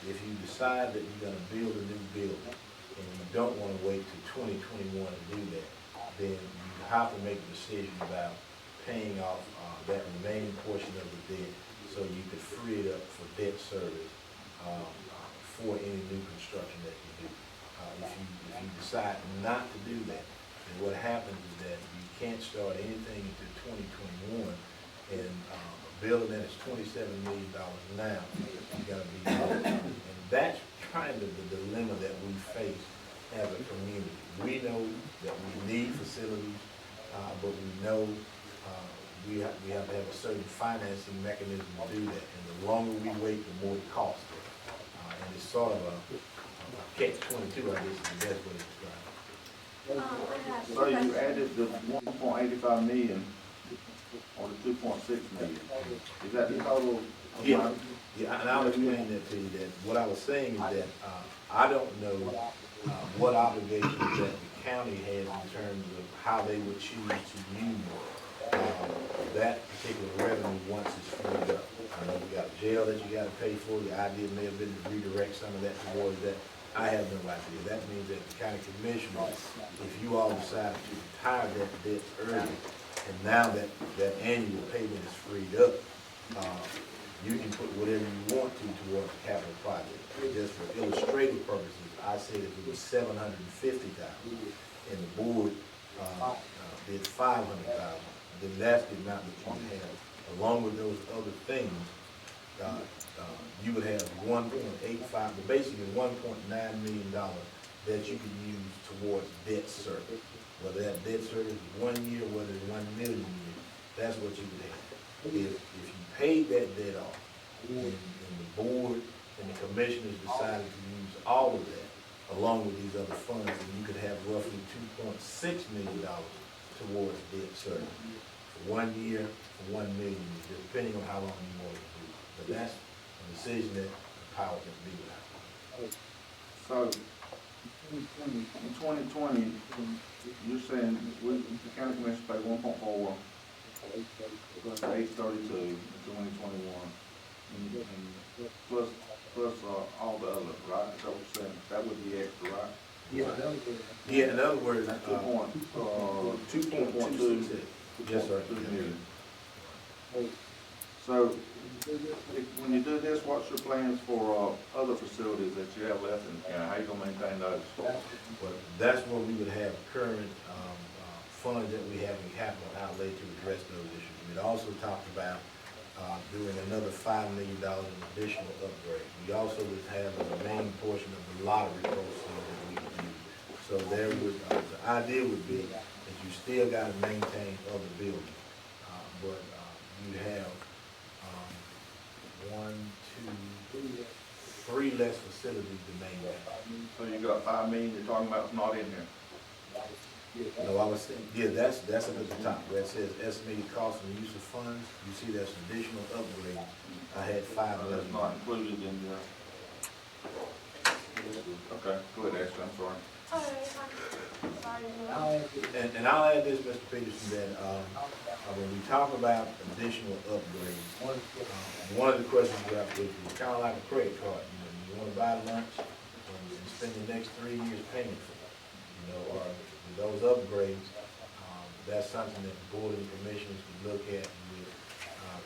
if you decide that you're gonna build a new building, and you don't wanna wait till 2021 to do that, then you have to make a decision about paying off, that remaining portion of the debt, so you could free it up for debt service, for any new construction that you do. If you decide not to do that, then what happens is that you can't start anything until 2021, and a building that is $27 million now, you gotta be, and that's kind of the dilemma that we face as a community. We know that we need facilities, but we know we have to have a certain financing mechanism to do that, and the longer we wait, the more it costs. And it's sort of a catch-22, I guess is the best way to describe it. I have So you added the 1.85 million or the 2.6 million. Is that the total Yeah, amount? yeah, and I'll explain that to you, that what I was saying is that, I don't know, what obligations that the county has in terms of how they would choose to use, that particular revenue once it's freed up. I know you got a jail that you gotta pay for, the idea may have been to redirect some of that towards that. I have no idea. That means that the county commissioners, if you all decide to retire that debt early, and now that annual payment is freed up, you can put whatever you want to towards the capital project. Just for illustrative purposes, I said if it was $750,000 and the board did $500,000, then that's the amount that you would have. Along with those other things, you would have 1.85, but basically $1.9 million that you could use towards debt service. Whether that debt service is 1 year, whether it's 1 million years, that's what you would have. If you paid that debt off, and the board and the commissioners decided to use all of that, along with these other funds, then you could have roughly $2.6 million towards debt service. For 1 year, for 1 million years, depending on how long you want to do it. But that's a decision that the power can be without. So, in 2020, you're saying the county commission paid 1.4 plus the 832 in 2021, and plus all the other, right? Is that what you're saying? That would be extra, right? Yeah, in other words, 2.2. Yes, sir. 2 million. So, when you do this, what's your plans for other facilities that you have left in the county? How you gonna maintain those? Well, that's where we would have current funds that we have in capital outlay to address those issues. We'd also talked about doing another $5 million in additional upgrade. We also would have the remaining portion of the lottery proceeds that we could use. So there would, the idea would be that you still got to maintain other buildings, but you have 1, 2, 3 less facilities to maintain. So you got 5 million you're talking about is not in here? No, I was saying, yeah, that's up at the top, where it says estimated cost and use of funds. You see that's additional upgrades. I had 5 That's left. not included in the... Okay, go ahead, Ashley, I'm sorry. Sorry. And I'll add this, Mr. Peterson, that when we talk about additional upgrades, one of the questions we have to do is kind of like a credit card. You want to buy lunch and spend the next 3 years paying for it. Or those upgrades, that's something that the board and commissioners can look at with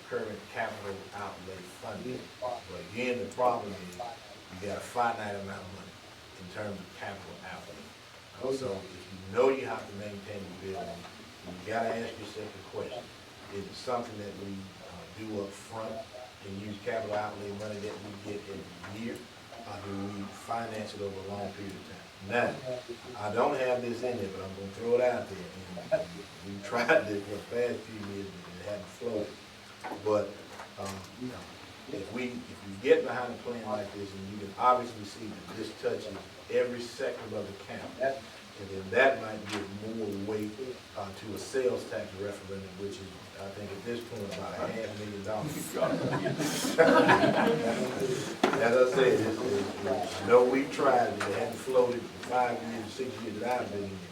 current capital outlay funding. But again, the problem is you got a finite amount of money in terms of capital outlay. So if you know you have to maintain the building, you gotta ask yourself the question, is it something that we do up front and use capital outlay money that we get every year? Or do we finance it over a long period of time? Now, I don't have this in there, but I'm gonna throw it out there. And we've tried this for the past few years and it hasn't floated. But, if we get behind a plan like this, and you can obviously see that this touches every sector of the county, and then that might give more weight to a sales tax referendum, which is, I think at this point, about $500,000. As I said, I know we've tried, it hadn't floated for 5 years, 6 years that I've been here.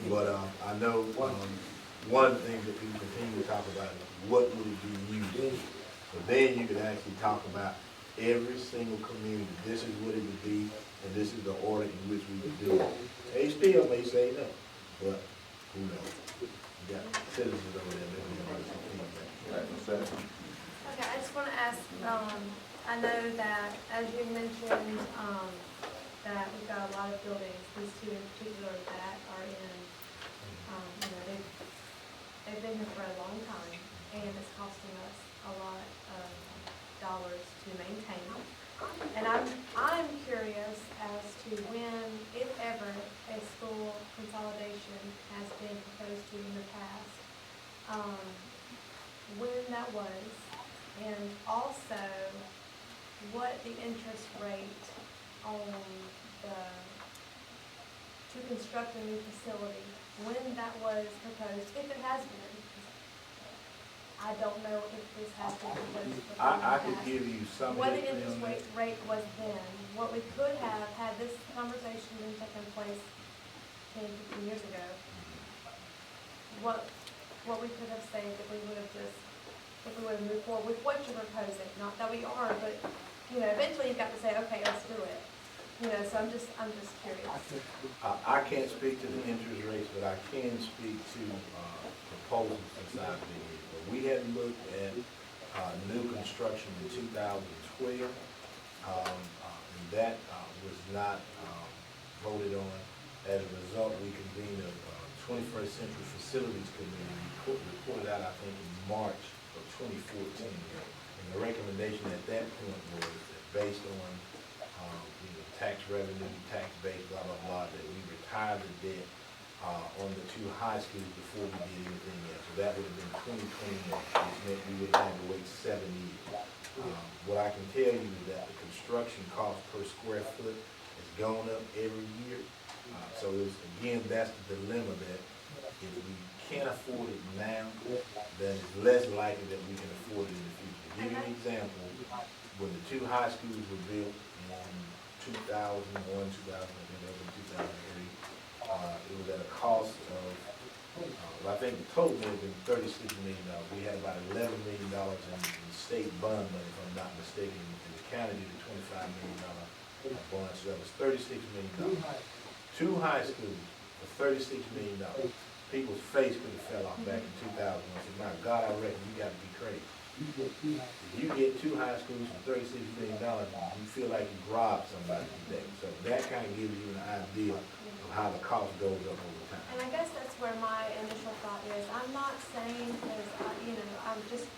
But I know one of the things that people continue to talk about is what would it be used for? So then you could actually talk about every single community. This is what it would be, and this is the order in which we would do it. They still may say no, but who knows? You got citizens over there living in the Okay, I just want to ask, I know that, as you mentioned, that we've got a lot of buildings, these two in particular, that are in, they've been here for a long time, and it's costing us a lot of dollars to maintain. And I'm curious as to when, if ever, a school consolidation has been proposed to you in the past, when that was, and also what the interest rate on to construct a new facility, when that was proposed, if it has been. I don't know if this has been proposed before. I could give you some What the history interest on that. rate was then, what we could have, had this conversation been taking place 10, 15 years ago, what we could have saved if we would have moved forward with what you're proposing. Not that we are, but, eventually you've got to say, okay, let's do it. So I'm just curious. I can't speak to the interest rates, but I can speak to proposals since I've been here. But we hadn't looked at new construction in 2012. And that was not voted on. As a result, we convened a 21st Century Facilities Committee, reported out, I think, in March of 2014. And the recommendation at that point was that based on tax revenue, tax base, blah, blah, blah, that we retire the debt on the two high schools before we did anything else. So that would have been 2021, which meant we would have had to wait 7 years. What I can tell you is that the construction cost per square foot has gone up every year. So it's, again, that's the dilemma, that if we can't afford it now, then it's less likely that we can afford it in the future. To give you an example, when the two high schools were built in 2001, 2003, it was at a cost of, I think the total may have been $36 million. We had about $11 million in state bond money, if I'm not mistaken, and the county did a $25 million bond, so that was $36 million. Two high schools for $36 million. People's face could have fell off back in 2001. I said, my God, I reckon you got to be crazy. If you get two high schools for $36 million, you feel like you robbed somebody today. So that kind of gives you an idea of how the cost goes up over time. And I guess that's where my initial thought is. I'm not saying, because, I'm just,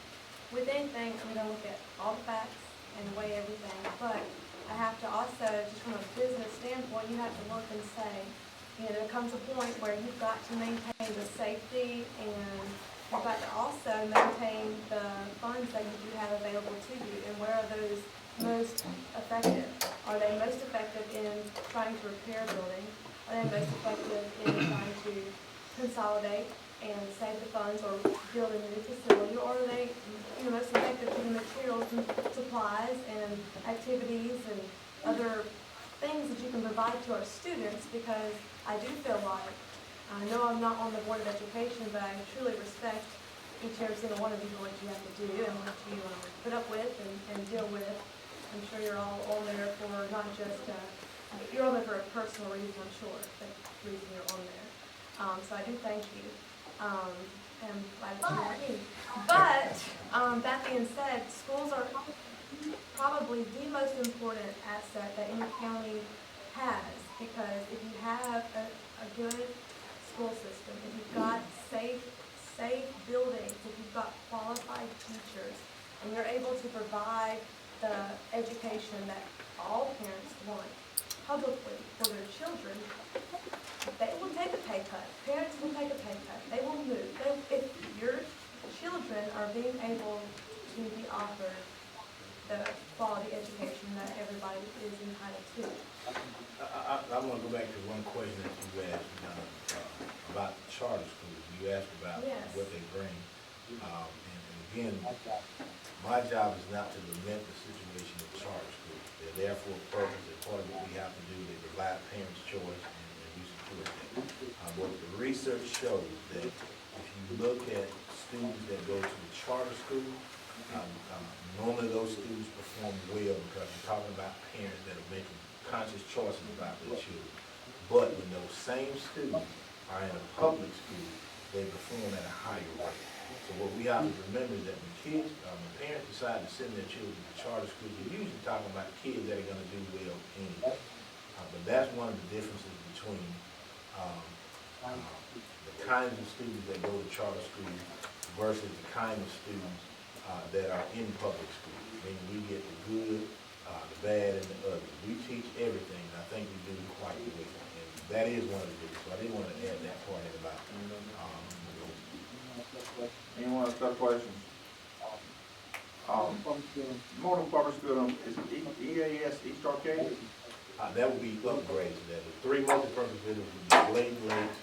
with anything, I'm gonna look at all the facts and weigh everything, but I have to also, just from a business standpoint, you have to look and say, there comes a point where you've got to maintain the safety, and you've got to also maintain the funds that you do have available to you, and where are those most effective? Are they most effective in trying to repair a building? Are they most effective in trying to consolidate and save the funds or build a new facility? Or are they most effective in materials and supplies and activities and other things that you can provide to our students? Because I do feel like, I know I'm not on the Board of Education, but I truly respect each and every single one of you for what you have to do and what you put up with and deal with. I'm sure you're all on there for not just, you're on there for a personal reason, I'm sure, that's the reason you're on there. So I do thank you. And glad that you're here. But, that being said, schools are probably the most important asset that any county has, because if you have a good school system, if you've got safe buildings, if you've got qualified teachers, and you're able to provide the education that all parents want publicly for their children, they will take a pay cut. Parents will take a pay cut. They will move. If your children are being able to be offered the quality education that everybody is entitled to. I want to go back to one question that you asked about charter schools. You asked about what they bring. And again, my job is not to lament the situation of charter schools. They're there for a purpose. They're part of what we have to do. They provide parents' choice, and we support them. But the research shows that if you look at students that go to the charter school, normally those students perform well because we're talking about parents that are making conscious choices about their children. But when those same students are in a public school, they perform at a higher rate. So what we have to remember is that when parents decide to send their children to charter schools, they're usually talking about kids that are going to do well anyway. But that's one of the differences between the kinds of students that go to charter schools versus the kind of students that are in public schools. I mean, we get the good, the bad, and the ugly. We teach everything, and I think we do quite well. And that is one of the differences. So I didn't want to add that part in about Anyone else got questions? Morning Public School, is EAS East Arcadia? that would be upgrades to that. The three multi-purpose buildings would be Bladen Lakes,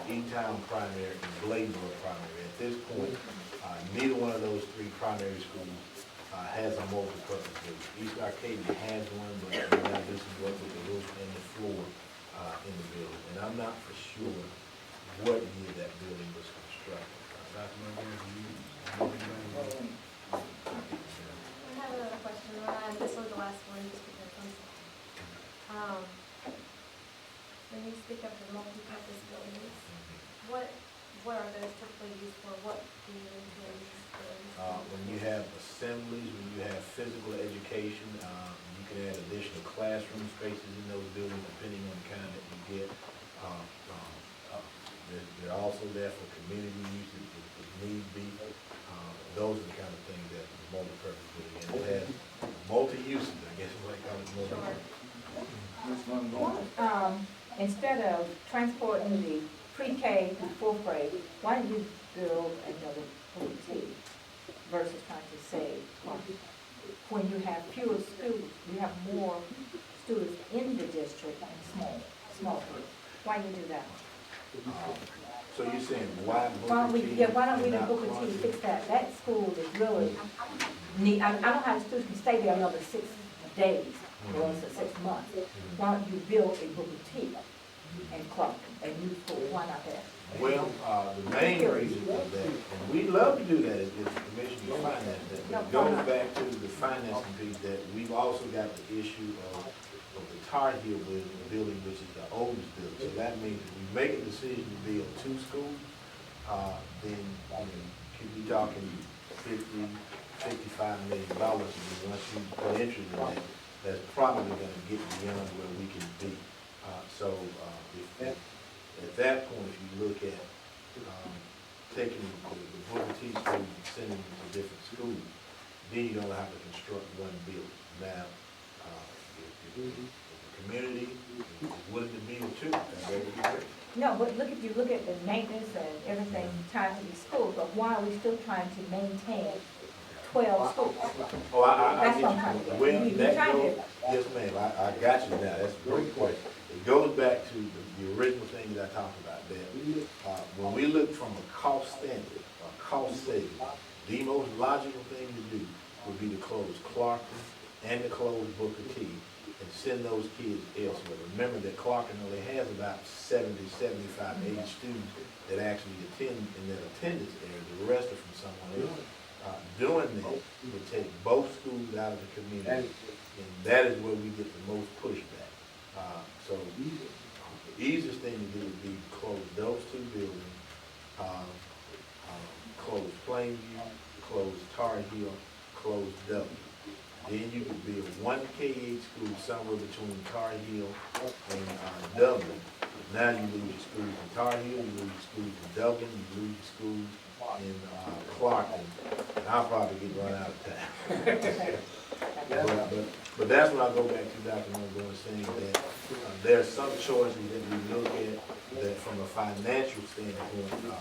E-Town Primary, and Bladenboro Primary. At this point, neither one of those three primary schools has a multi-purpose building. East Arcadia has one, but we're going to do some work with the roof and the floor in the building. And I'm not for sure what year that building was constructed. Dr. Montgomery, do you know anybody? I have another question, and this was the last one, just because I'm sorry. When you speak of the multi-purpose buildings, what what are those typically used for? What do you intend those? When you have assemblies, when you have physical education, you can add additional classroom spaces in those buildings depending on the kind that you get. They're also there for community usage if need be. Those are the kind of things that the multi-purpose building, and it has multi-uses, I guess is what they call it, multi-purpose. Ms. Montgomery? Instead of transporting the pre-K to fourth grade, why don't you build another boutique versus trying to save money? When you have fewer students, you have more students in the district and small groups. Why do you do that? So you're saying why Why don't we, Booker T yeah, why don't we and let not Booker T Clarkston? fix that? That school is really neat. I don't know how the students can stay there another 6 days, or it's 6 months. Why don't you build a Booker T in Clarkston, a new school? Why not that? Well, the main reason for that, and we love to do that, is the commission to finance that. But it goes back to the financing piece that we've also got the issue of the Tar Heel building, which is the oldest building. So that means if we make a decision to build 2 schools, then could be talking 50, $55 million. And then once you put interest in that, that's probably gonna get beyond where we can be. At that point, if you look at taking the Booker T schools and sending them to different schools, then you're gonna have to construct one building. Now, if the community is willing to build 2, that would be great. No, but look, if you look at the maintenance and everything tied to these schools, but why are we still trying to maintain 12 schools? Oh, I That's get what I'm trying to you. get. Well, You're that trying to goes, yes, ma'am, I got you now, that's a great question. It goes back to the original thing that I talked about there. When we look from a cost standard, a cost saving, the most logical thing to do would be to close Clarkston and to close Booker T and send those kids elsewhere. Remember that Clarkston only has about 70, 75, 80 students that actually attend in that attendance area. The rest are from somewhere else. Doing that would take both schools out of the community, and that is where we get the most pushback. So the easiest thing to do would be to close those 2 buildings, close Plainview, close Tar Heel, close W. Then you could build 1 K-8 school somewhere between Tar Heel and Dublin. Now you lose your schools in Tar Heel, you lose your schools in Dublin, you lose your schools in Clarkston, and I'll probably get run out of town. But that's when I go back to Dr. Montgomery saying that there are some choices that we look at that from a financial standpoint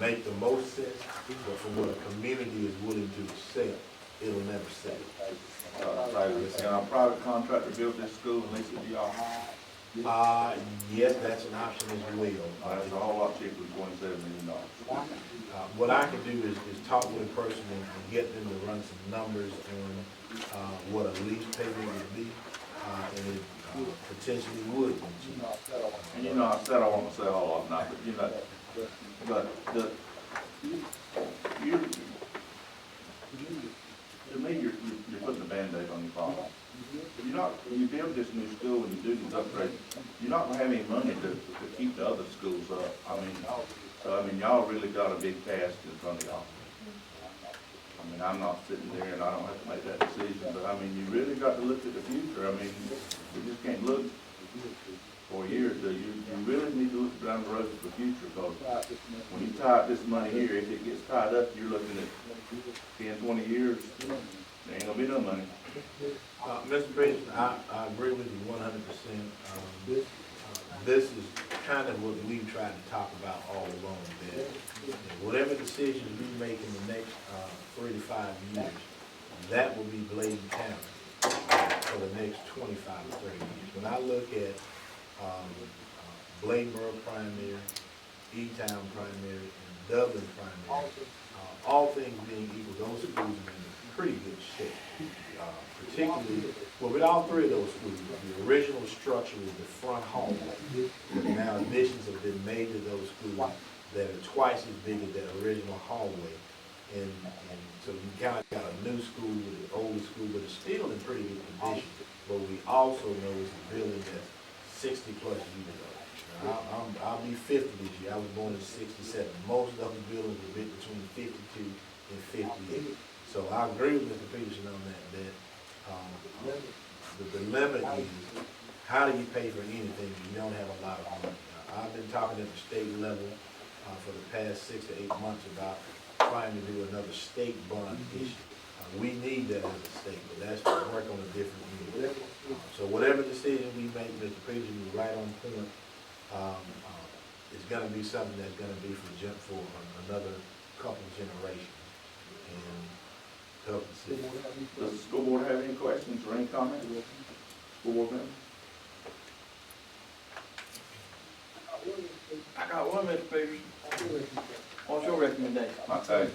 make the most sense, but from what a community is willing to accept, it'll never sell. Can a private contractor build this school and lease it to y'all? Yes, that's an option as well. That's a whole lot cheaper than $27 million. What I can do is talk with a person and get them to run some numbers on what a lease payment would be, and it potentially would be cheap. And you know, I said I want to say a whole lot now, but you know, to me, you're putting a Band-Aid on your problem. You're not, when you build this new school and you do these upgrades, you're not gonna have any money to keep the other schools up. I mean, y'all really got a big task in front of y'all. I mean, I'm not sitting there and I don't have to make that decision, but I mean, you really got to look at the future. I mean, we just can't look for a year or 2. You really need to look down the road for the future, because when you tie up this money here, if it gets tied up, you're looking at 10, 20 years, there ain't gonna be no money. Mr. President, I agree with you 100%. This is kind of what we've tried to talk about all along, that whatever decisions we make in the next 3 to 5 years, that will be Bladen County for the next 25 to 30 years. When I look at Bladenboro Primary, E-Town Primary, and Dublin Primary, all things being equal, those schools are in pretty good shape. Particularly, well, with all 3 of those schools, the original structure was the front hallway. Now additions have been made to those schools that are twice as big as that original hallway. And so you kind of got a new school with an older school, but it's still in pretty good condition. But we also know it's a building that's 60 plus years old. I'll be 50 this year. I was born in '67. Most of the buildings were built between 52 and 58. So I agree with Mr. Peterson on that, the limit is, how do you pay for anything if you don't have a lot of money? I've been talking at the state level for the past 6 to 8 months about trying to do another state bond issue. We need that as a state, but that's to work on a different unit. So whatever decision we make, Mr. Peterson, you're right on point. It's gonna be something that's gonna be for another couple generations and help the city. Does the school board have any questions or any comments? School board member? I got one, Mr. Peters. What's your recommendation? I tell you,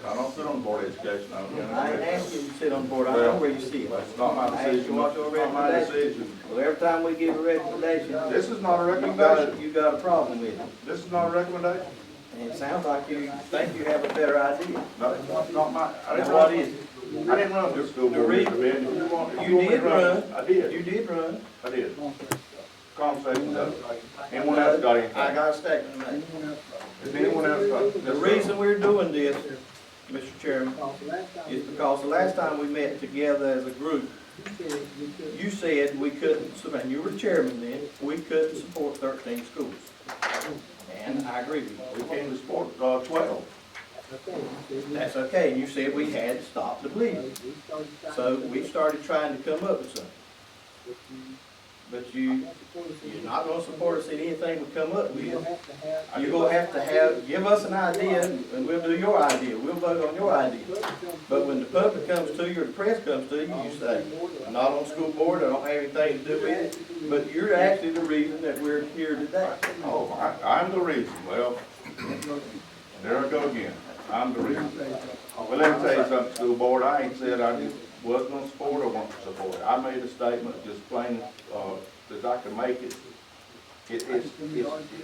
I don't sit on the board of education. I don't. I ain't asking you to sit on the board, I know where you sit. It's not my I asked you decision. what's your It's not my recommendation. decision. Well, every time we give a recommendation, This is not a you recommendation. got a problem with it. This is not a recommendation. And it sounds like you think you have a better idea. No, it's not my, I didn't Now, what run, is it? I didn't run this school The board, reason- Mr. Ben. If you want You me to did run. it, I did. You did run. I did. Conversation's up. Anyone else got anything? I got a statement to make. If anyone else got? The reason we're doing this, Mr. Chairman, is because the last time we met together as a group, you said we couldn't, and you were chairman then, we couldn't support 13 schools. And I agree with you. We came to support, 12. That's okay, and you said we had to stop the bleeding. So we started trying to come up with something. But you're not gonna support us in anything we come up with. You're gonna have to give us an idea, and we'll do your idea, we'll vote on your idea. But when the public comes to you, or the press comes to you, you say, I'm not on the school board, I don't have anything to do with it. But you're actually the reason that we're here today. Oh, I'm the reason. Well, there I go again. I'm the reason. Well, let me tell you something, school board. I ain't said I just was gonna support or want to support it. I made a statement just plain, that I can make it.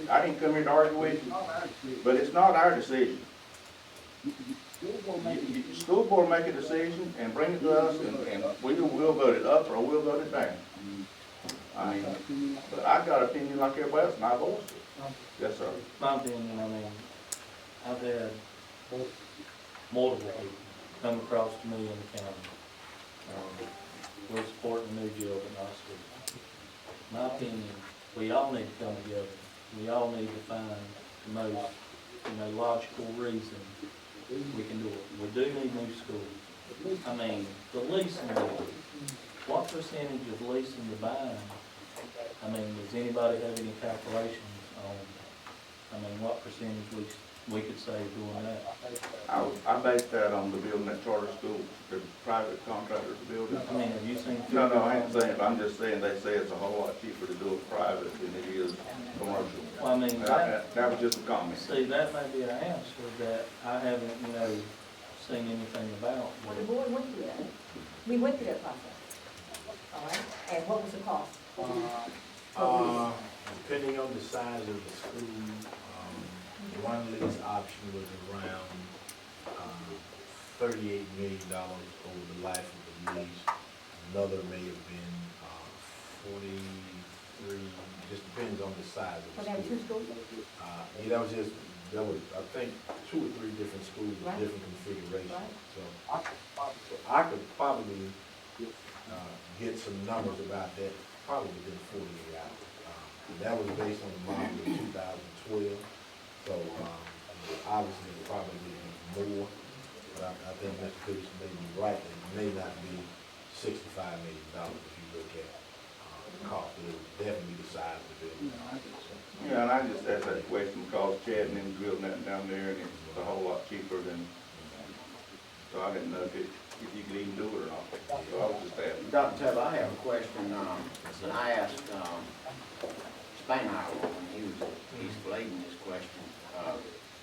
I didn't come here to argue with you, but it's not our decision. School board make a decision and bring it to us, and we'll vote it up or we'll vote it down. I mean, but I've got an opinion like everybody else, and I voiced it. Yes, sir. My opinion, I mean, I've had multiple people come across to me in the county. We're supporting a new jail at our school. My opinion, we all need to come together. We all need to find the most, logical reason we can do it. We do need new schools. I mean, the leasing bill, what percentage of leasing to buying? I mean, does anybody have any calculations on, what percentage we could save doing that? I based that on the building at charter school, the private contractors building. I mean, have you seen? No, I ain't saying, I'm just saying, they say it's a whole lot cheaper to do it private than it is commercial. Well, I mean, That was just a comment. see, that may be an answer that I haven't, seen anything about. Well, the board went through that. We went through that process. All right, and what was the cost? Depending on the size of the school, one lease option was around $38 million over the life of the lease. Another may have been 43, just depends on the size of So the there were school. 2 schools? Yeah, there was, I think, 2 or 3 different schools with Right. different configurations. Right. So I could probably get some numbers about that probably within 48 hours. That was based on the model of 2012. So obviously it probably would be more, but I think Mr. Peterson may be right. It may not be $65 million if you look at the cost, but it would definitely be the size of the building. So, Yeah, and I just asked that question because Chad and them building that down there, and it's a whole lot cheaper than, so I didn't know if you could even do it or not. So I was just asking. Dr. Taylor, I have a question. I asked Spainhour when he was at East Bladen this question.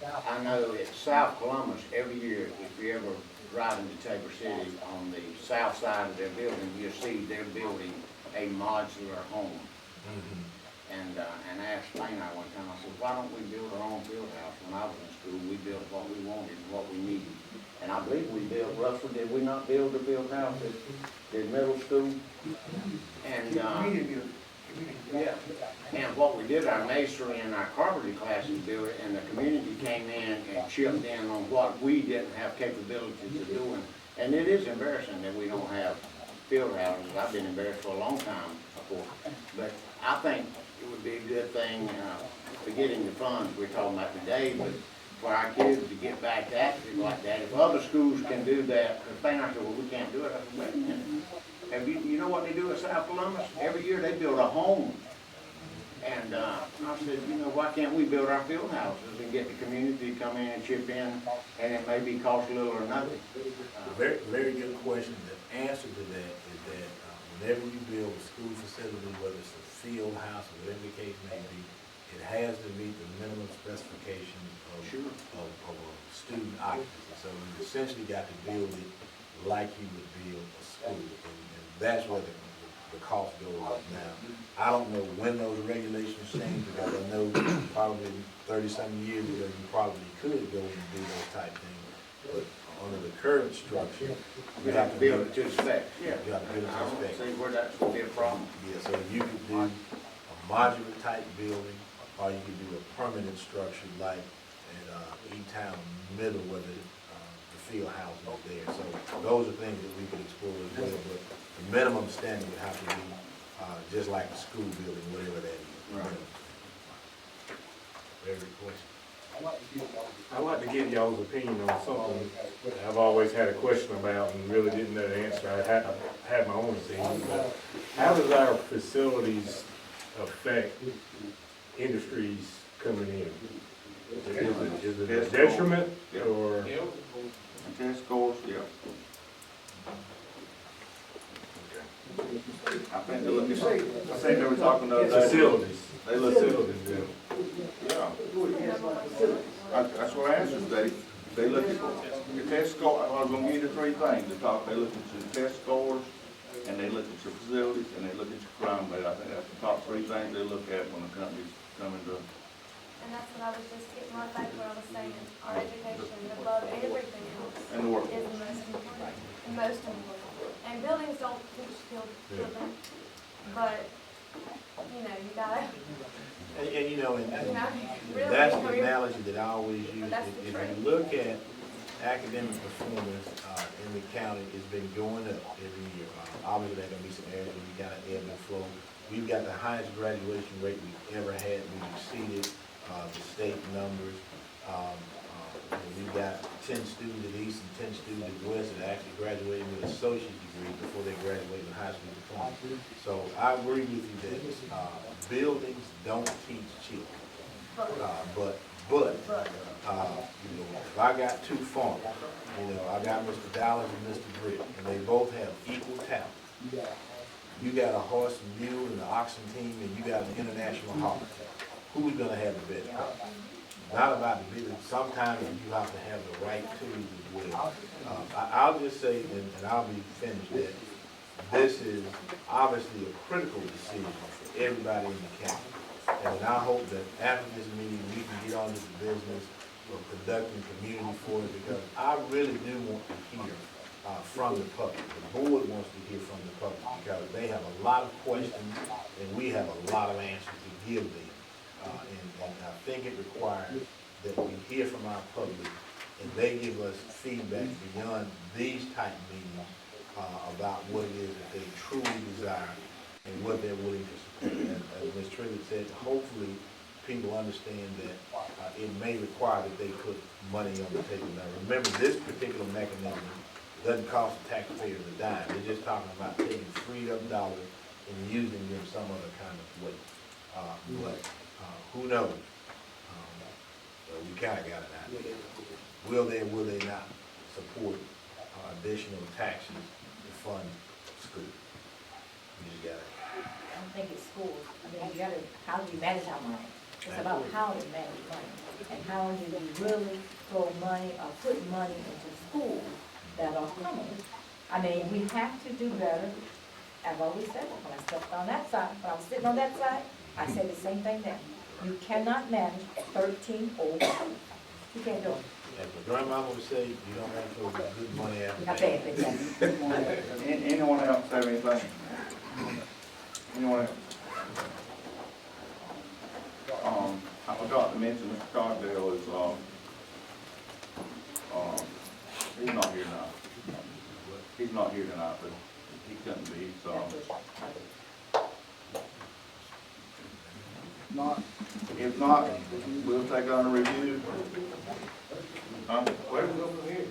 I know at South Columbus, every year, if you ever drive into Tabor City, on the south side of their building, you'll see they're building a modular home. And I asked Spainhour one time, I said, why don't we build our own field house? When I was in school, we built what we wanted and what we needed. And I believe we built, Russell, did we not build the field house at the middle school? And, yeah, And what we did, our masonry and our carpentry classes built it, and the community came in and chipped in on what we didn't have capabilities of doing. And it is embarrassing that we don't have field houses. I've been embarrassed for a long time before. But I think it would be a good thing, for getting the funds we're talking about today, but for our kids to get back active like that. If other schools can do that, the thing I said, well, we can't do it. I said, wait a minute. Have you know what they do at South Columbus? Every year they build a home. And I said, you know, why can't we build our field houses and get the community to come in and chip in, and it maybe cost a little or nothing? Very, very good question. The answer to that is that whenever you build a school facility, whether it's a field house or whatever the case may be, it has to meet the minimum specifications of a student occupancy. So you essentially got to build it like you would build a school, and that's where the cost goes up now. I don't know when those regulations change, because I know probably 30-something years ago, you probably could go and do those type things. But under the current structure, You have to build it to the specs. you have to build it I to don't spec. see where that's gonna be a problem. Yeah, so you could do a modular type building, or you could do a permanent structure like at E-Town Middle, where the field house is there. So those are things that we could explore as well, but the minimum standard would have to be just like a school building, whatever that is. Right. Very good question. I'd like to get y'all's opinion on something that I've always had a question about and really didn't know the answer. I had my own opinion, but how does our facilities affect industries coming in? Is it a detriment or? Test scores, yeah. I think they look at, I think they were talking the other day. Facilities. They look at, Facilities, yeah. yeah. That's what I answered, they look at the test score, I was gonna give you the three things, they look at your test scores, and they look at your facilities, and they look at your crime rate. I think that's the top three things they look at when the company's coming to. And that's what I was just getting right back to what I was saying, our education above everything else And the work. is the most important, the most important. And buildings don't teach children, but, you know, you gotta, And you know, and you know, really. that's I the mean, analogy that I always use. But that's the If truth. you look at academic performance in the county, it's been going up every year. Obviously, there are gonna be some areas where we got an ebb and flow. We've got the highest graduation rate we've ever had. We've exceeded the state numbers. We've got 10 students at East and 10 students at West that actually graduated with an associate's degree before they graduate with high school diploma. So I agree with you that buildings don't teach children. But you know, if I got two farmers, you know, I got Mr. Dallas and Mr. Britt, and they both have equal talent. You got a horse and mule and an oxen team, and you got an international hawk. Who's gonna have the best product? Not about the business. Sometimes you have to have the right tools as well. I'll just say, and I'll be finished, that this is obviously a critical decision for everybody in the county. And I hope that after this meeting, we can get on to the business of conducting community for it, because I really do want to hear from the public. The board wants to hear from the public, because they have a lot of questions, and we have a lot of answers to give them. And I think it requires that we hear from our public, and they give us feedback beyond these type meetings about what it is that they truly desire and what they're willing to support. And as Ms. Trivett said, hopefully people understand that it may require that they put money on the table. Now, remember, this particular mechanism doesn't cost the taxpayers a dime. They're just talking about taking freed up dollars and using them some other kind of way. But who knows? We kind of got an idea. Will they or will they not support additional taxes to fund school? You just got I don't think it's schools. I mean, you gotta, how do you manage our money? It's about how you manage money. And how do you really throw money or put money into schools that are coming? I mean, we have to do better. I've always said it, when I stepped on that side, when I was sitting on that side, I said the same thing then. You cannot manage 13 old schools. You can't do it. As my grandmama would say, you don't want to throw good money after Not bad. bad, exactly. Anyone else have anything? Anyone else? forgot to mention, Mr. Cogdale is, he's not here now. He's not here tonight, but he couldn't be, so. If not, we'll take it under review. Huh? Where do we go from here?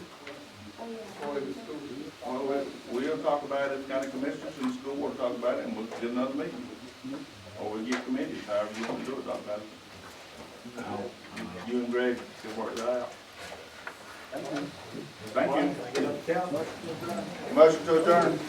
Or the school? Well, we'll talk about it, county commissioners and the school will talk about it, and we'll get another meeting. Or we'll get committees, however you want to do it, talk about it. You and Greg can work that out. Thank you. Motion to adjourn.